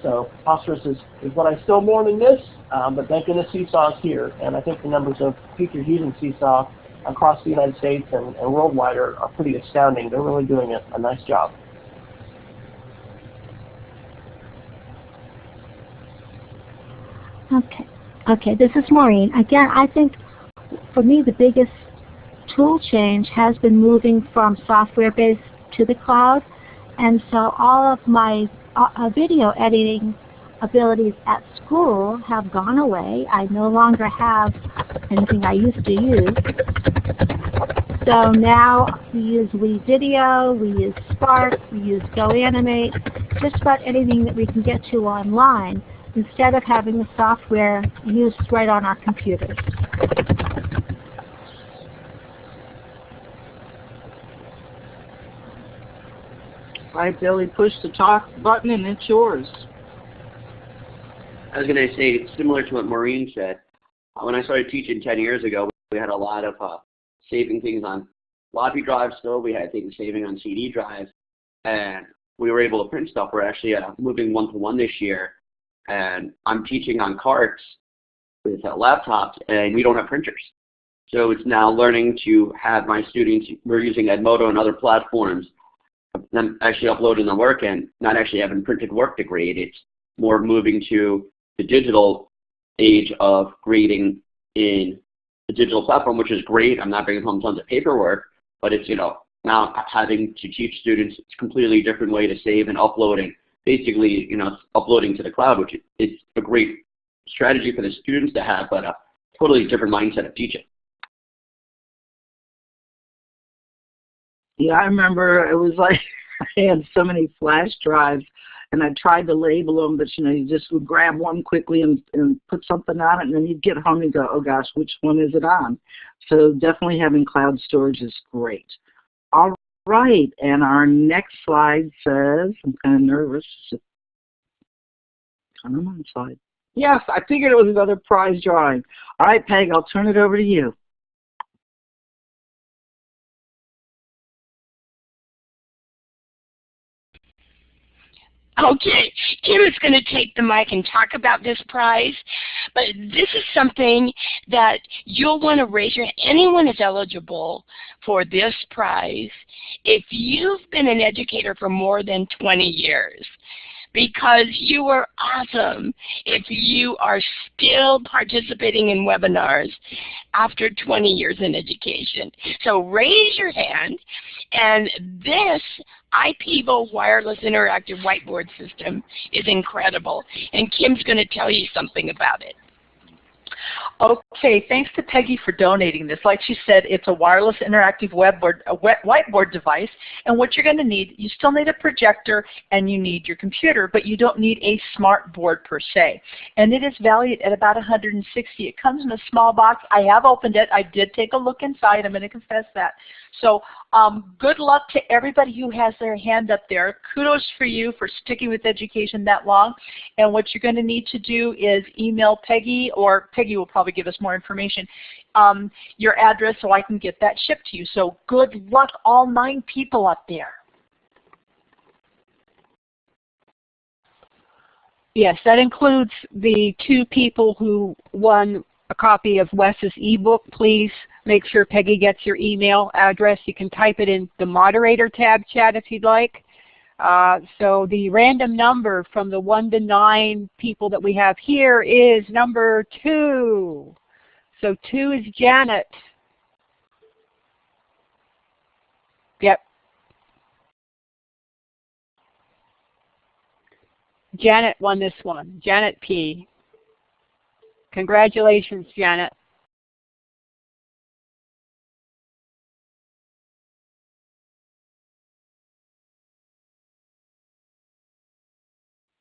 [SPEAKER 5] So Posterous is what I still mourn in this, but thank goodness Seesaw is here, and I think the numbers of teachers using Seesaw across the United States and worldwide are pretty astounding. They're really doing a nice job.
[SPEAKER 8] Okay, this is Maureen. Again, I think for me the biggest tool change has been moving from software-based to the cloud, and so all of my video editing abilities at school have gone away. I no longer have anything I used to use. So now we use WeVideo, we use Spark, we use GoAnimate, just about anything that we can get to online, instead of having the software used right on our computers.
[SPEAKER 3] All right, Billy, push the talk button and it's yours.
[SPEAKER 12] I was going to say, similar to what Maureen said, when I started teaching 10 years ago, we had a lot of saving things on floppy drives still. We had things saving on CD drives, and we were able to print stuff. We're actually moving one-to-one this year, and I'm teaching on carts with laptops, and we don't have printers. So it's now learning to have my students, we're using Edmodo and other platforms, them actually uploading the work and not actually having printed work to grade. It's more moving to the digital age of grading in the digital platform, which is great. I'm not bringing home tons of paperwork, but it's, now having to teach students a completely different way to save and uploading, basically, uploading to the cloud, which is a great strategy for the students to have, but a totally different mindset of teaching.
[SPEAKER 3] Yeah, I remember it was like I had so many flash drives, and I tried to label them, but you just would grab one quickly and put something on it, and then you'd get home and go, oh gosh, which one is it on? So definitely having cloud storage is great. All right, and our next slide says, I'm kind of nervous. Come on, slide. Yes, I figured it was another prize drawing. All right, Peg, I'll turn it over to you.
[SPEAKER 2] Okay, Kim is going to take the mic and talk about this prize, but this is something that you'll want to raise your hand. Anyone is eligible for this prize if you've been an educator for more than 20 years, because you are awesome if you are still participating in webinars after 20 years in education. So raise your hand, and this iPivo wireless interactive whiteboard system is incredible, and Kim's going to tell you something about it.
[SPEAKER 4] Okay, thanks to Peggy for donating this. Like she said, it's a wireless interactive whiteboard device, and what you're going to need, you still need a projector and you need your computer, but you don't need a smart board per se. And it is valued at about $160. It comes in a small box. I have opened it. I did take a look inside. I'm going to confess that. So good luck to everybody who has their hand up there. Kudos for you for sticking with education that long. And what you're going to need to do is email Peggy, or Peggy will probably give us more information, your address so I can get that shipped to you. So good luck, all 9 people up there.
[SPEAKER 1] Yes, that includes the 2 people who won a copy of Wes's ebook. Please make sure Peggy gets your email address. You can type it in the moderator tab chat if you'd like. So the random number from the 1 to 9 people that we have here is number 2. So 2 is Janet. Yep. Janet won this one. Janet P. Congratulations, Janet.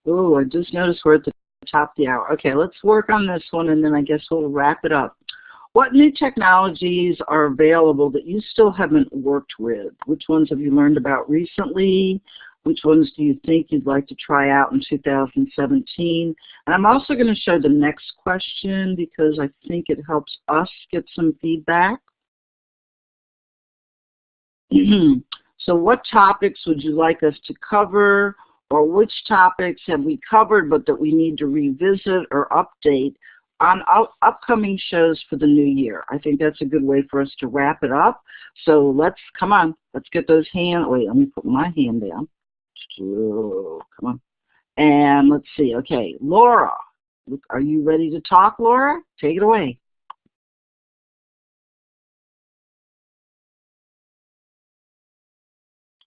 [SPEAKER 3] Oh, I just noticed we're at the top of the hour. Okay, let's work on this one, and then I guess we'll wrap it up. What new technologies are available that you still haven't worked with? Which ones have you learned about recently? Which ones do you think you'd like to try out in 2017? And I'm also going to show the next question because I think it helps us get some feedback. So what topics would you like us to cover, or which topics have we covered but that we need to revisit or update on upcoming shows for the new year? I think that's a good way for us to wrap it up. So come on, let's get those hands. Wait, let me put my hand down. Come on. And let's see. Okay, Laura, are you ready to talk, Laura? Take it away.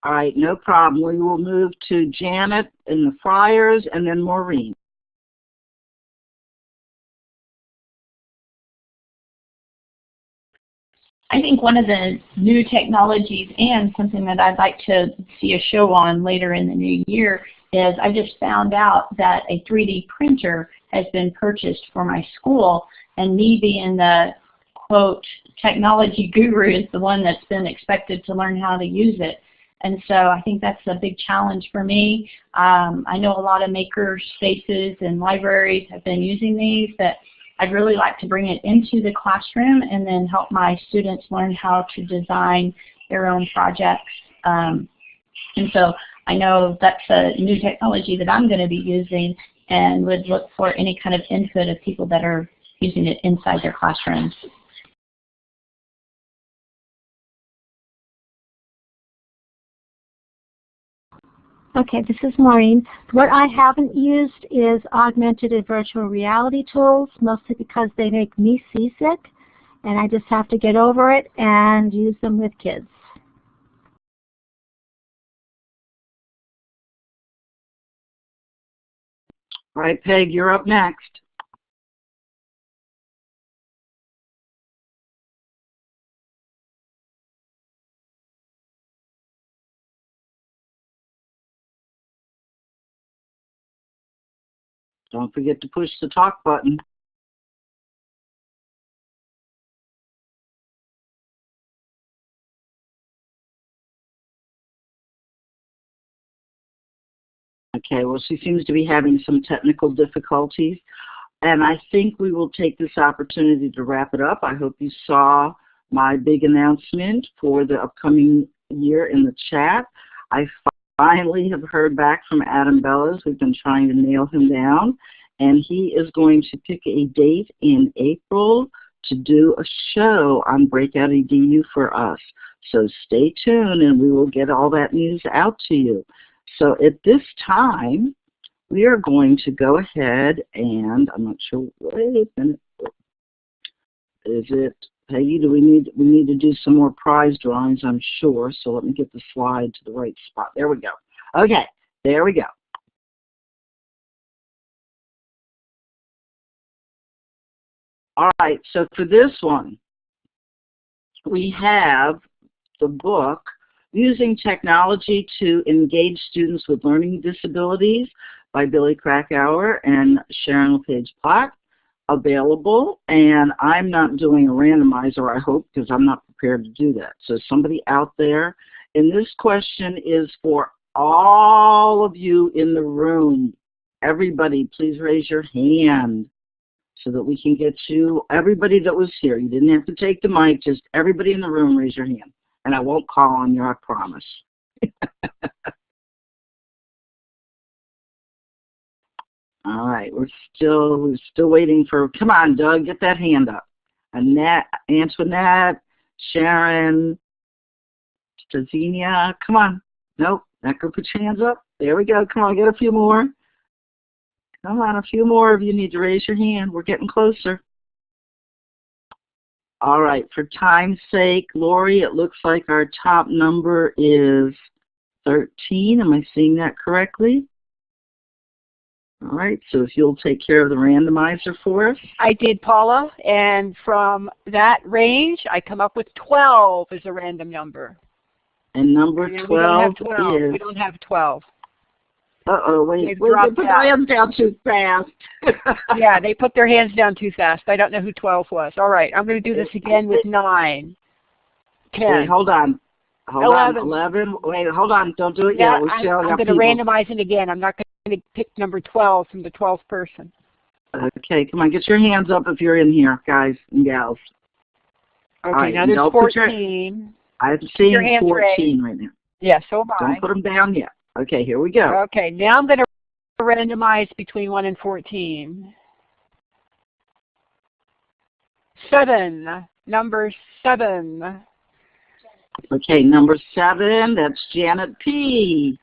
[SPEAKER 3] All right, no problem. We will move to Janet and the Friars, and then Maureen.
[SPEAKER 9] I think one of the new technologies and something that I'd like to see a show on later in the new year is I just found out that a 3D printer has been purchased for my school, and me being the, quote, technology guru is the one that's been expected to learn how to use it. And so I think that's a big challenge for me. I know a lot of maker spaces and libraries have been using these, but I'd really like to bring it into the classroom and then help my students learn how to design their own projects. And so I know that's a new technology that I'm going to be using, and would look for any kind of input of people that are using it inside their classrooms.
[SPEAKER 8] Okay, this is Maureen. What I haven't used is augmented and virtual reality tools, mostly because they make me seasick, and I just have to get over it and use them with kids.
[SPEAKER 3] All right, Peg, you're up next. Don't forget to push the talk button. Okay, well, she seems to be having some technical difficulties, and I think we will take this opportunity to wrap it up. I hope you saw my big announcement for the upcoming year in the chat. I finally have heard back from Adam Bellows. We've been trying to nail him down, and he is going to pick a date in April to do a show on Breakout EDU for us. So stay tuned, and we will get all that news out to you. So at this time, we are going to go ahead and, I'm not sure, wait a minute. Is it, Peggy, we need to do some more prize drawings, I'm sure. So let me get the slide to the right spot. There we go. Okay, there we go. All right, so for this one, we have the book, Using Technology to Engage Students with Learning Disabilities by Billy Krakauer and Sharon LePage Platt, available. And I'm not doing a randomizer, I hope, because I'm not prepared to do that. So somebody out there, and this question is for all of you in the room. Everybody, please raise your hand so that we can get you, everybody that was here. You didn't have to take the mic, just everybody in the room raise your hand. And I won't call on you, I promise. All right, we're still waiting for, come on, Doug, get that hand up. Annette, Antoinette, Sharon, Stazenia, come on. Nope, not gonna put your hands up. There we go, come on, get a few more. Come on, a few more of you need to raise your hand. We're getting closer. All right, for time's sake, Lori, it looks like our top number is 13. Am I seeing that correctly? All right, so if you'll take care of the randomizer for us.
[SPEAKER 1] I did, Paula, and from that range, I come up with 12 as a random number.
[SPEAKER 3] And number 12 is...
[SPEAKER 1] We don't have 12.
[SPEAKER 3] Uh-oh, wait, they put their hands down too fast.
[SPEAKER 1] Yeah, they put their hands down too fast. I don't know who 12 was. All right, I'm going to do this again with 9, 10.
[SPEAKER 3] Wait, hold on. Hold 11. On, 11. Wait, hold on, don't do it yet.
[SPEAKER 1] I'm going to randomize it again. I'm not going to pick number 12 from the 12th person.
[SPEAKER 3] Okay, come on, get your hands up if you're in here, guys and gals.
[SPEAKER 1] Okay,
[SPEAKER 3] right,
[SPEAKER 1] now there's 14.
[SPEAKER 3] I'm seeing 14 right now.
[SPEAKER 1] Yeah, so am I.
[SPEAKER 3] Don't put them down yet. Okay, here we go.
[SPEAKER 1] Okay, now I'm going to randomize between 1 and 14. 7, number 7.
[SPEAKER 3] Okay, number 7, that's Janet P.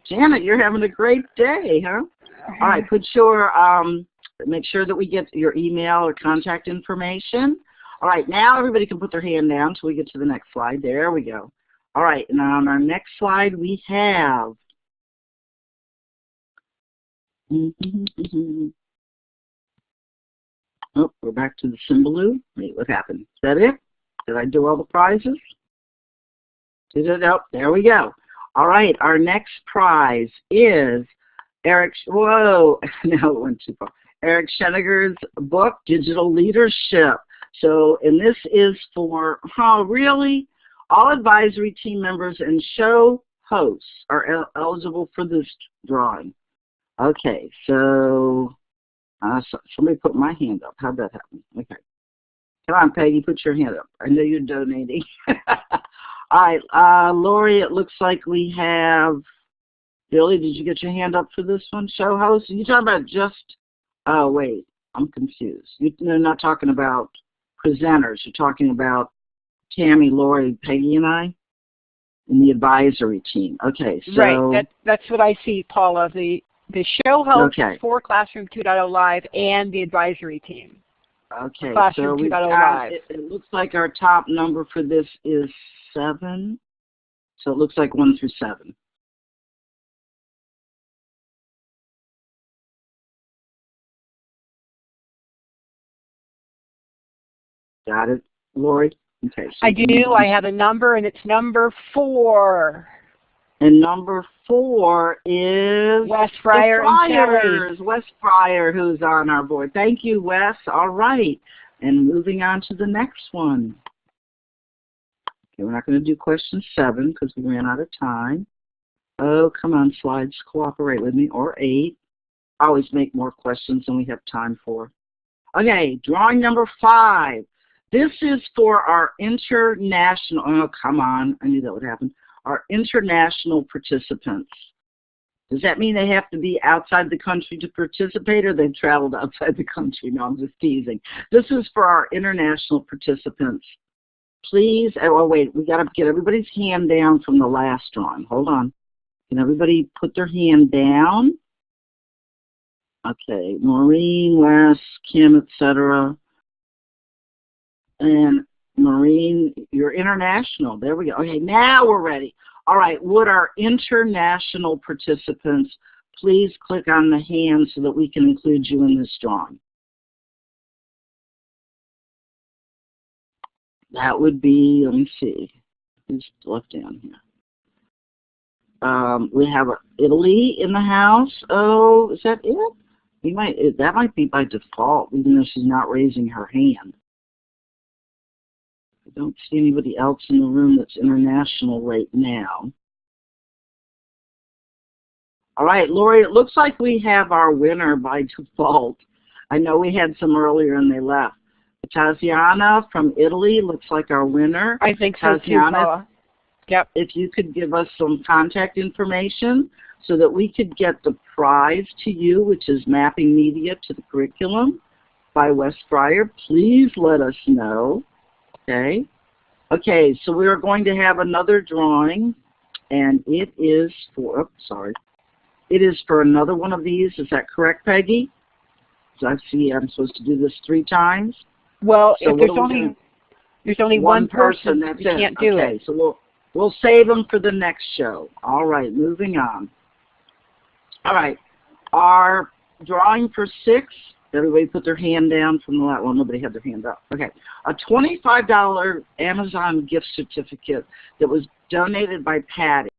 [SPEAKER 3] Janet, you're having a great day, huh? All right, put your, make sure that we get your email or contact information. All right, now everybody can put their hand down until we get to the next slide. There we go. All right, and on our next slide we have oh, we're back to the Symbaloo. Wait, what happened? Is that it? Did I do all the prizes? Did it? Oh, there we go. All right, our next prize is Eric, whoa, no, it went too far. Eric Schenniger's book, Digital Leadership. So, and this is for, oh, really? All advisory team members and show hosts are eligible for this drawing. Okay, so somebody put my hand up. How'd that happen? Okay. Come on, Peggy, put your hand up. I know you're donating. All right, Lori, it looks like we have, Billy, did you get your hand up for this one? Show host? Are you talking about just, oh, wait, I'm confused. You're not talking about presenters. You're talking about Tammy, Lori, Peggy, and I in the advisory team. Okay, so.
[SPEAKER 1] Right, that's what I see, Paula. The show host for Classroom 2.0 Live and the advisory team.
[SPEAKER 3] Okay,
[SPEAKER 1] Classroom
[SPEAKER 3] so
[SPEAKER 1] 2.0 Live.
[SPEAKER 3] It looks like our top number for this is 7. So it looks like 1 through 7. Got it, Lori? Okay. So
[SPEAKER 1] I do. I have a number, and it's number 4.
[SPEAKER 3] And number 4 is
[SPEAKER 1] Wes Fryer and Terry.
[SPEAKER 3] Wes Fryer, who's on our board. Thank you, Wes. All right. And moving on to the next one. Okay, we're not going to do question 7 because we ran out of time. Oh, come on, slides, cooperate with me. Or 8. I always make more questions than we have time for. Okay, drawing number 5. This is for our international, oh, come on, I knew that would happen. Our international participants. Does that mean they have to be outside the country to participate, or they've traveled outside the country? No, I'm just teasing. This is for our international participants. Please, oh wait, we got to get everybody's hand down from the last drawing. Hold on. Can everybody put their hand down? Okay, Maureen, Wes, Kim, etc. And Maureen, you're international. There we go. Okay, now we're ready. All right, would our international participants please click on the hand so that we can include you in this drawing? That would be, let me see, who's left down here? We have Italy in the house. Oh, is that it? That might be by default, even though she's not raising her hand. I don't see anybody else in the room that's international right now. All right, Lori, it looks like we have our winner by default. I know we had some earlier and they left. Taziana from Italy looks like our winner.
[SPEAKER 1] I think so too, Paula. Yep.
[SPEAKER 3] If you could give us some contact information so that we could get the prize to you, which is mapping media to the curriculum by Wes Fryer, please let us know. Okay. Okay, so we are going to have another drawing, and it is for, it is for another one of these. Is that correct, Peggy? So I see I'm supposed to do this 3 times.
[SPEAKER 1] Well,
[SPEAKER 3] so
[SPEAKER 1] if there's only one person,
[SPEAKER 3] that's
[SPEAKER 1] you can't do it.
[SPEAKER 3] Okay, so we'll save them for the next show. All right, moving on. All right, our drawing for 6. Everybody put their hand down from the last one. Nobody had their hand up. Okay, a $25 Amazon gift certificate that was donated by Patty.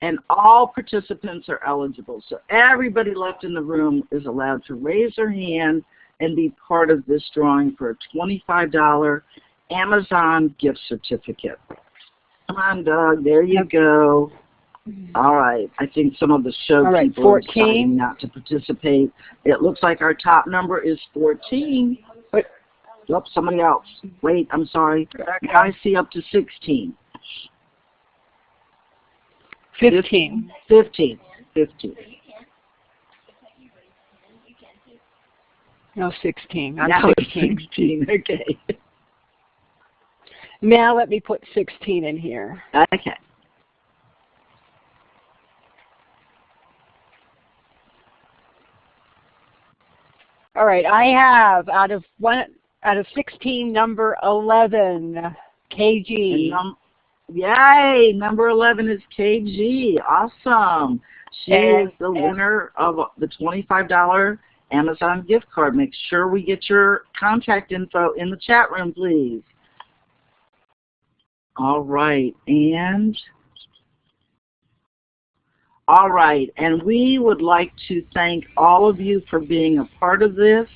[SPEAKER 3] And all participants are eligible. So everybody left in the room is allowed to raise their hand and be part of this drawing for a $25 Amazon gift certificate. Come on, Doug. There you go. All right. I think some of the show people 14. Are deciding not to participate. It looks like our top number is 14. Wait. Nope, somebody else. Wait, I'm sorry. Okay. I see up to 16.
[SPEAKER 1] 15.
[SPEAKER 3] 15. 15.
[SPEAKER 1] No, 16.
[SPEAKER 3] I'm 16. 16. Okay.
[SPEAKER 1] Now let me put 16 in here.
[SPEAKER 3] Okay.
[SPEAKER 1] All right. I have out of 16, number 11, KG.
[SPEAKER 3] Yay! Number 11 is KG. Awesome. She is the winner of the $25 Amazon gift card. Make sure we get your contact info in the chat room, please. All right, and we would like to thank all of you for being a part of this.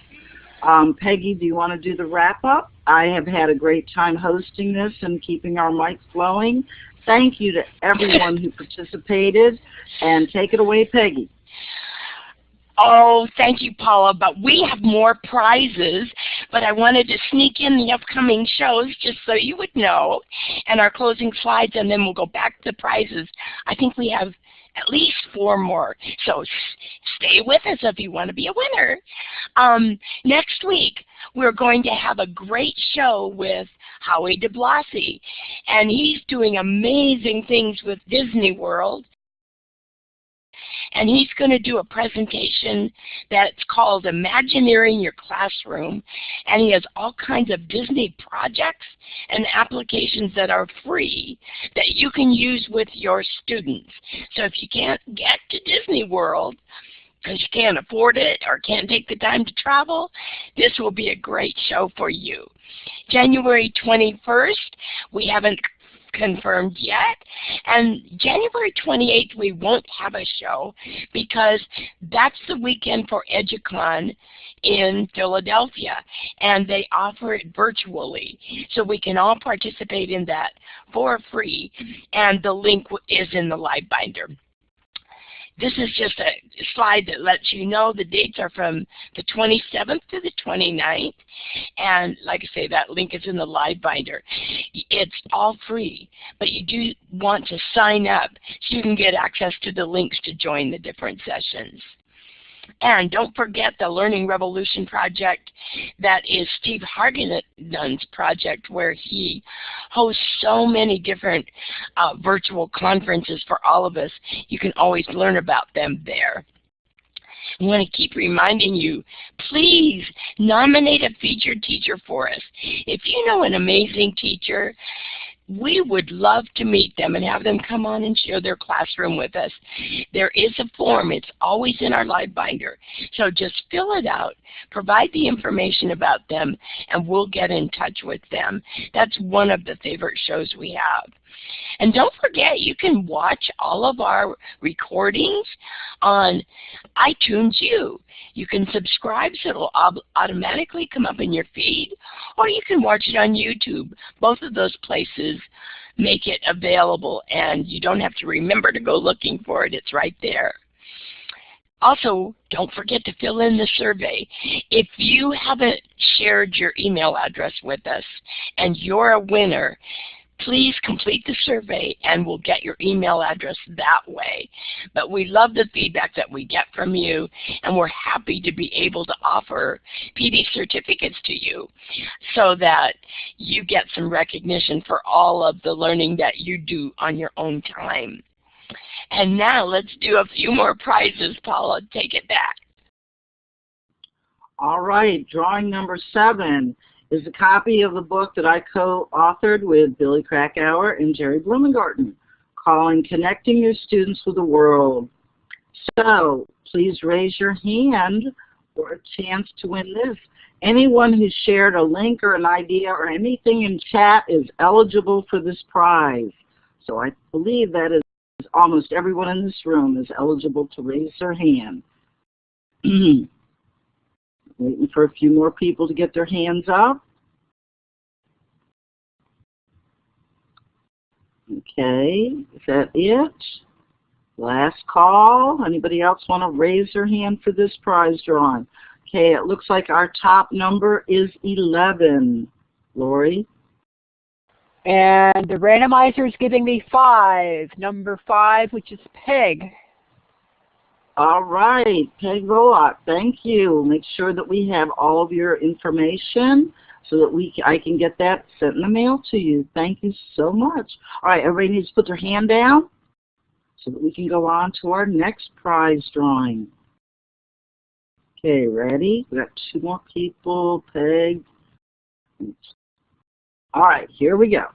[SPEAKER 3] Peggy, do you want to do the wrap-up? I have had a great time hosting this and keeping our mics flowing. Thank you to everyone who participated, and take it away, Peggy.
[SPEAKER 2] Oh, thank you, Paula, but we have more prizes, but I wanted to sneak in the upcoming shows just so you would know, and our closing slides, and then we'll go back to the prizes. I think we have at least 4 more, so stay with us if you want to be a winner. Next week, we're going to have a great show with Howie DeBlasi, and he's doing amazing things with Disney World. And he's going to do a presentation that's called Imagineering Your Classroom. And he has all kinds of Disney projects and applications that are free that you can use with your students. So if you can't get to Disney World because you can't afford it or can't take the time to travel, this will be a great show for you. January 21st, we haven't confirmed yet, and January 28th we won't have a show because that's the weekend for EduCon in Philadelphia, and they offer it virtually, so we can all participate in that for free, and the link is in the Livebinder. This is just a slide that lets you know the dates are from the 27th to the 29th. And like I say, that link is in the Livebinder. It's all free, but you do want to sign up so you can get access to the links to join the different sessions. And don't forget the Learning Revolution project. That is Steve Hargan's project, where he hosts so many different virtual conferences for all of us. You can always learn about them there. I want to keep reminding you, please nominate a featured teacher for us. If you know an amazing teacher We would love to meet them and have them come on and share their classroom with us. There is a form. It's always in our Livebinder. So just fill it out, provide the information about them, and we'll get in touch with them. That's one of the favorite shows we have. And don't forget, you can watch all of our recordings on iTunes U. You can subscribe so it'll automatically come up in your feed, or you can watch it on YouTube. Both of those places make it available, and you don't have to remember to go looking for it. It's right there. Also, don't forget to fill in the survey. If you haven't shared your email address with us and you're a winner, please complete the survey and we'll get your email address that way. But we love the feedback that we get from you, and we're happy to be able to offer PD certificates to you so that you get some recognition for all of the learning that you do on your own time. And now let's do a few more prizes, Paula. Take it back.
[SPEAKER 3] All right, drawing number 7 is a copy of the book that I co-authored with Billy Krakauer and Jerry Blumengarten, calling Connecting Your Students with the World. So please raise your hand for a chance to win this. Anyone who shared a link or an idea or anything in chat is eligible for this prize. So I believe that is almost everyone in this room is eligible to raise their hand. Waiting for a few more people to get their hands up. Okay, is that it? Last call. Anybody else want to raise their hand for this prize drawing? Okay, it looks like our top number is 11. Lori?
[SPEAKER 1] And the randomizer is giving me 5. Number 5, which is Peg.
[SPEAKER 3] All right, Peg Rollock, thank you. Make sure that we have all of your information so that I can get that sent in the mail to you. Thank you so much. All right, everybody needs to put their hand down so that we can go on to our next prize drawing. Okay, ready? We got 2 more people. Peg. All right, here we go.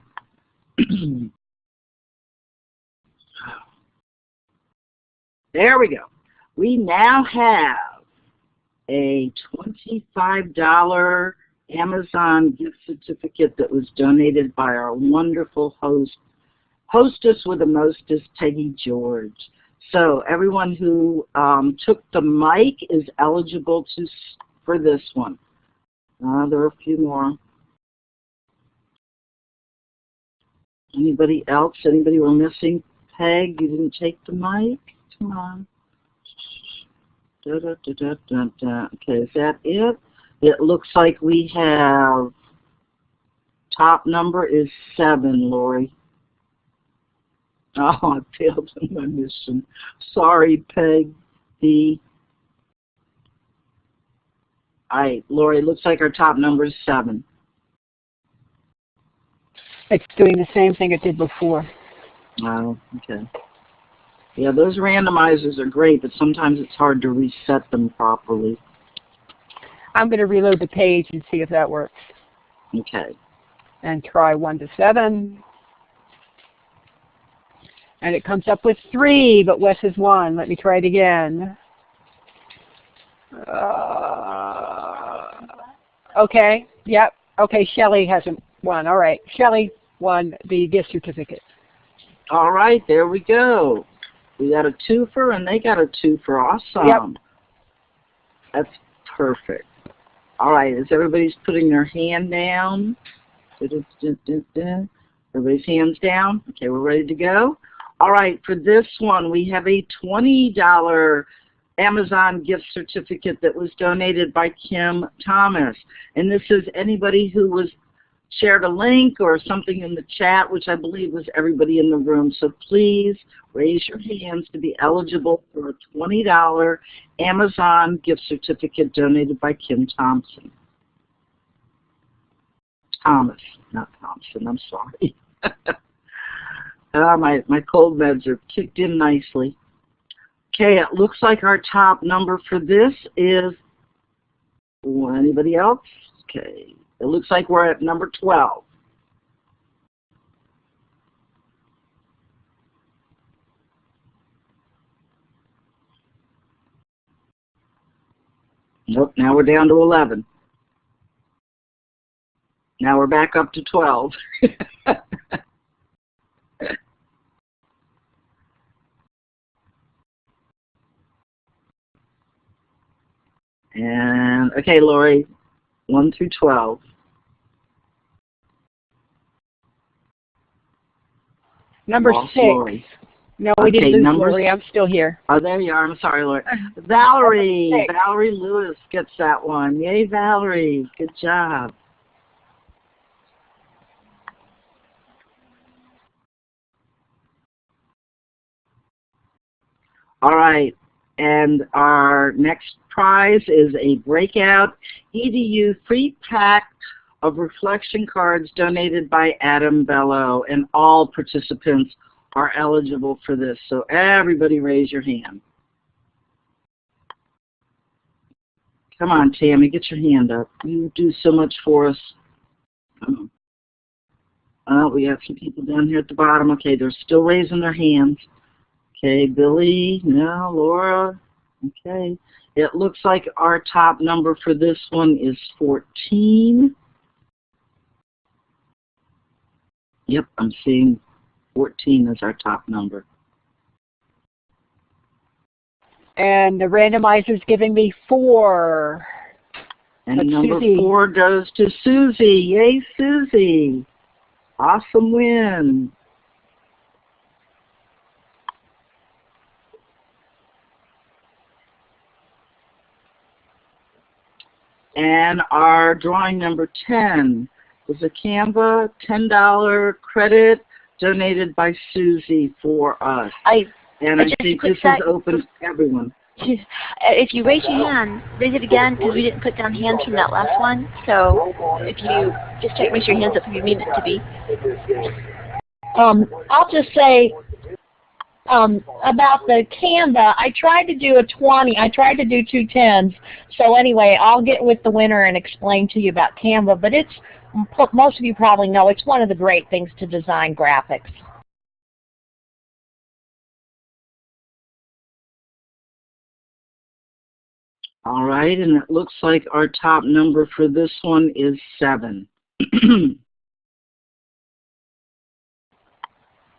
[SPEAKER 3] There we go. We now have a $25 Amazon gift certificate that was donated by our wonderful hostess with the mostest, Peggy George. So everyone who took the mic is eligible for this one. There are a few more. Anybody else? Anybody we're missing? Peg, you didn't take the mic? Come on. Okay, is that it? It looks like we have, top number is 7, Lori. Oh, I failed in my mission. Sorry, Peg. All right, Lori, it looks like our top number is 7.
[SPEAKER 1] It's doing the same thing it did before.
[SPEAKER 3] Oh, okay. Yeah, those randomizers are great, but sometimes it's hard to reset them properly.
[SPEAKER 1] I'm going to reload the page and see if that works.
[SPEAKER 3] Okay.
[SPEAKER 1] And try 1 to 7. And it comes up with 3, but Wes is 1. Let me try it again. Okay, yep. Okay, Shelley hasn't won. All right, Shelley won the gift certificate.
[SPEAKER 3] All right, there we go. We got a twofer, and they got a twofer. Awesome.
[SPEAKER 1] Yep.
[SPEAKER 3] That's perfect. All right, as everybody's putting their hand down. Everybody's hands down. Okay, we're ready to go. All right, for this one, we have a $20 Amazon gift certificate that was donated by Kim Thomas. And this is anybody who was shared a link or something in the chat, which I believe was everybody in the room. So please raise your hands to be eligible for a $20 Amazon gift certificate donated by Kim Thompson. Thomas, not Thompson, I'm sorry. My cold meds are kicked in nicely. Okay, it looks like our top number for this is, anybody else? Okay, it looks like we're at number 12. Nope, now we're down to 11. Now we're back up to 12. And, okay, Lori, 1 through 12.
[SPEAKER 1] Number 6.
[SPEAKER 3] Lori.
[SPEAKER 1] No, we didn't lose
[SPEAKER 3] number
[SPEAKER 1] Lori. I'm still here.
[SPEAKER 3] Oh, there you are. I'm sorry, Lori. Valerie. Valerie Lewis gets that one. Yay, Valerie. Good job. All right. And our next prize is a breakout EDU free pack of reflection cards donated by Adam Bello, and all participants are eligible for this. So everybody raise your hand. Come on, Tammy, get your hand up. You do so much for us. We have some people down here at the bottom. Okay, they're still raising their hands. Okay, Billy, no, Laura. Okay, it looks like our top number for this one is 14. Yep, I'm seeing 14 as our top number.
[SPEAKER 1] And the randomizer's giving me 4.
[SPEAKER 3] And
[SPEAKER 1] That's
[SPEAKER 3] number
[SPEAKER 1] Susie.
[SPEAKER 3] 4 goes to Susie. Yay, Susie. Awesome win. And our drawing number 10 was a Canva $10 credit donated by Susie for us. I think this is open to everyone.
[SPEAKER 13] If you raise your hand, raise it again, because we didn't put down hands from that last one. So if you just raise your hands up if you mean it to be.
[SPEAKER 7] I'll just say about the Canva, I tried to do a 20. I tried to do 2 10s. So anyway, I'll get with the winner and explain to you about Canva. But it's, most of you probably know, it's one of the great things to design graphics.
[SPEAKER 3] All right, and it looks like our top number for this one is 7.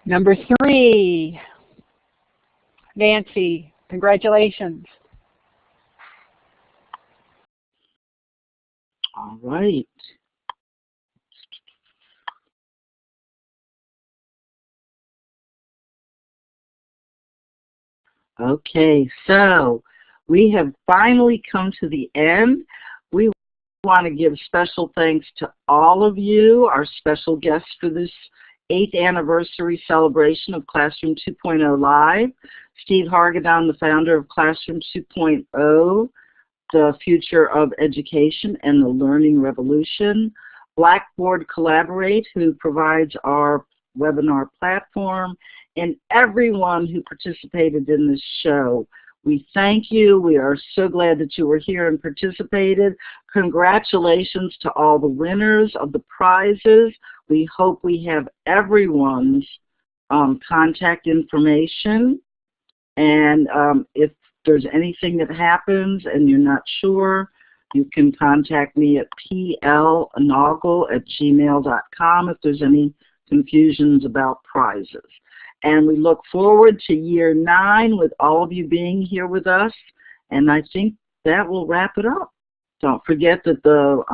[SPEAKER 1] Number 3. Nancy, congratulations.
[SPEAKER 3] All right. Okay, so we have finally come to the end. We want to give special thanks to all of you, our special guests for this 8th anniversary celebration of Classroom 2.0 Live. Steve Hargadon, the founder of Classroom 2.0, the future of education and the learning revolution. Blackboard Collaborate, who provides our webinar platform, and everyone who participated in this show. We thank you. We are so glad that you were here and participated. Congratulations to all the winners of the prizes. We hope we have everyone's contact information. And if there's anything that happens and you're not sure, you can contact me at plnaugle@gmail.com if there's any confusions about prizes. And we look forward to year 9 with all of you being here with us. And I think that will wrap it up. Don't forget that the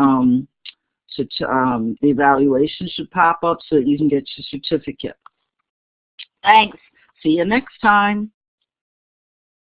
[SPEAKER 3] evaluation should pop up so that you can get your certificate.
[SPEAKER 13] Thanks.
[SPEAKER 3] See you next time.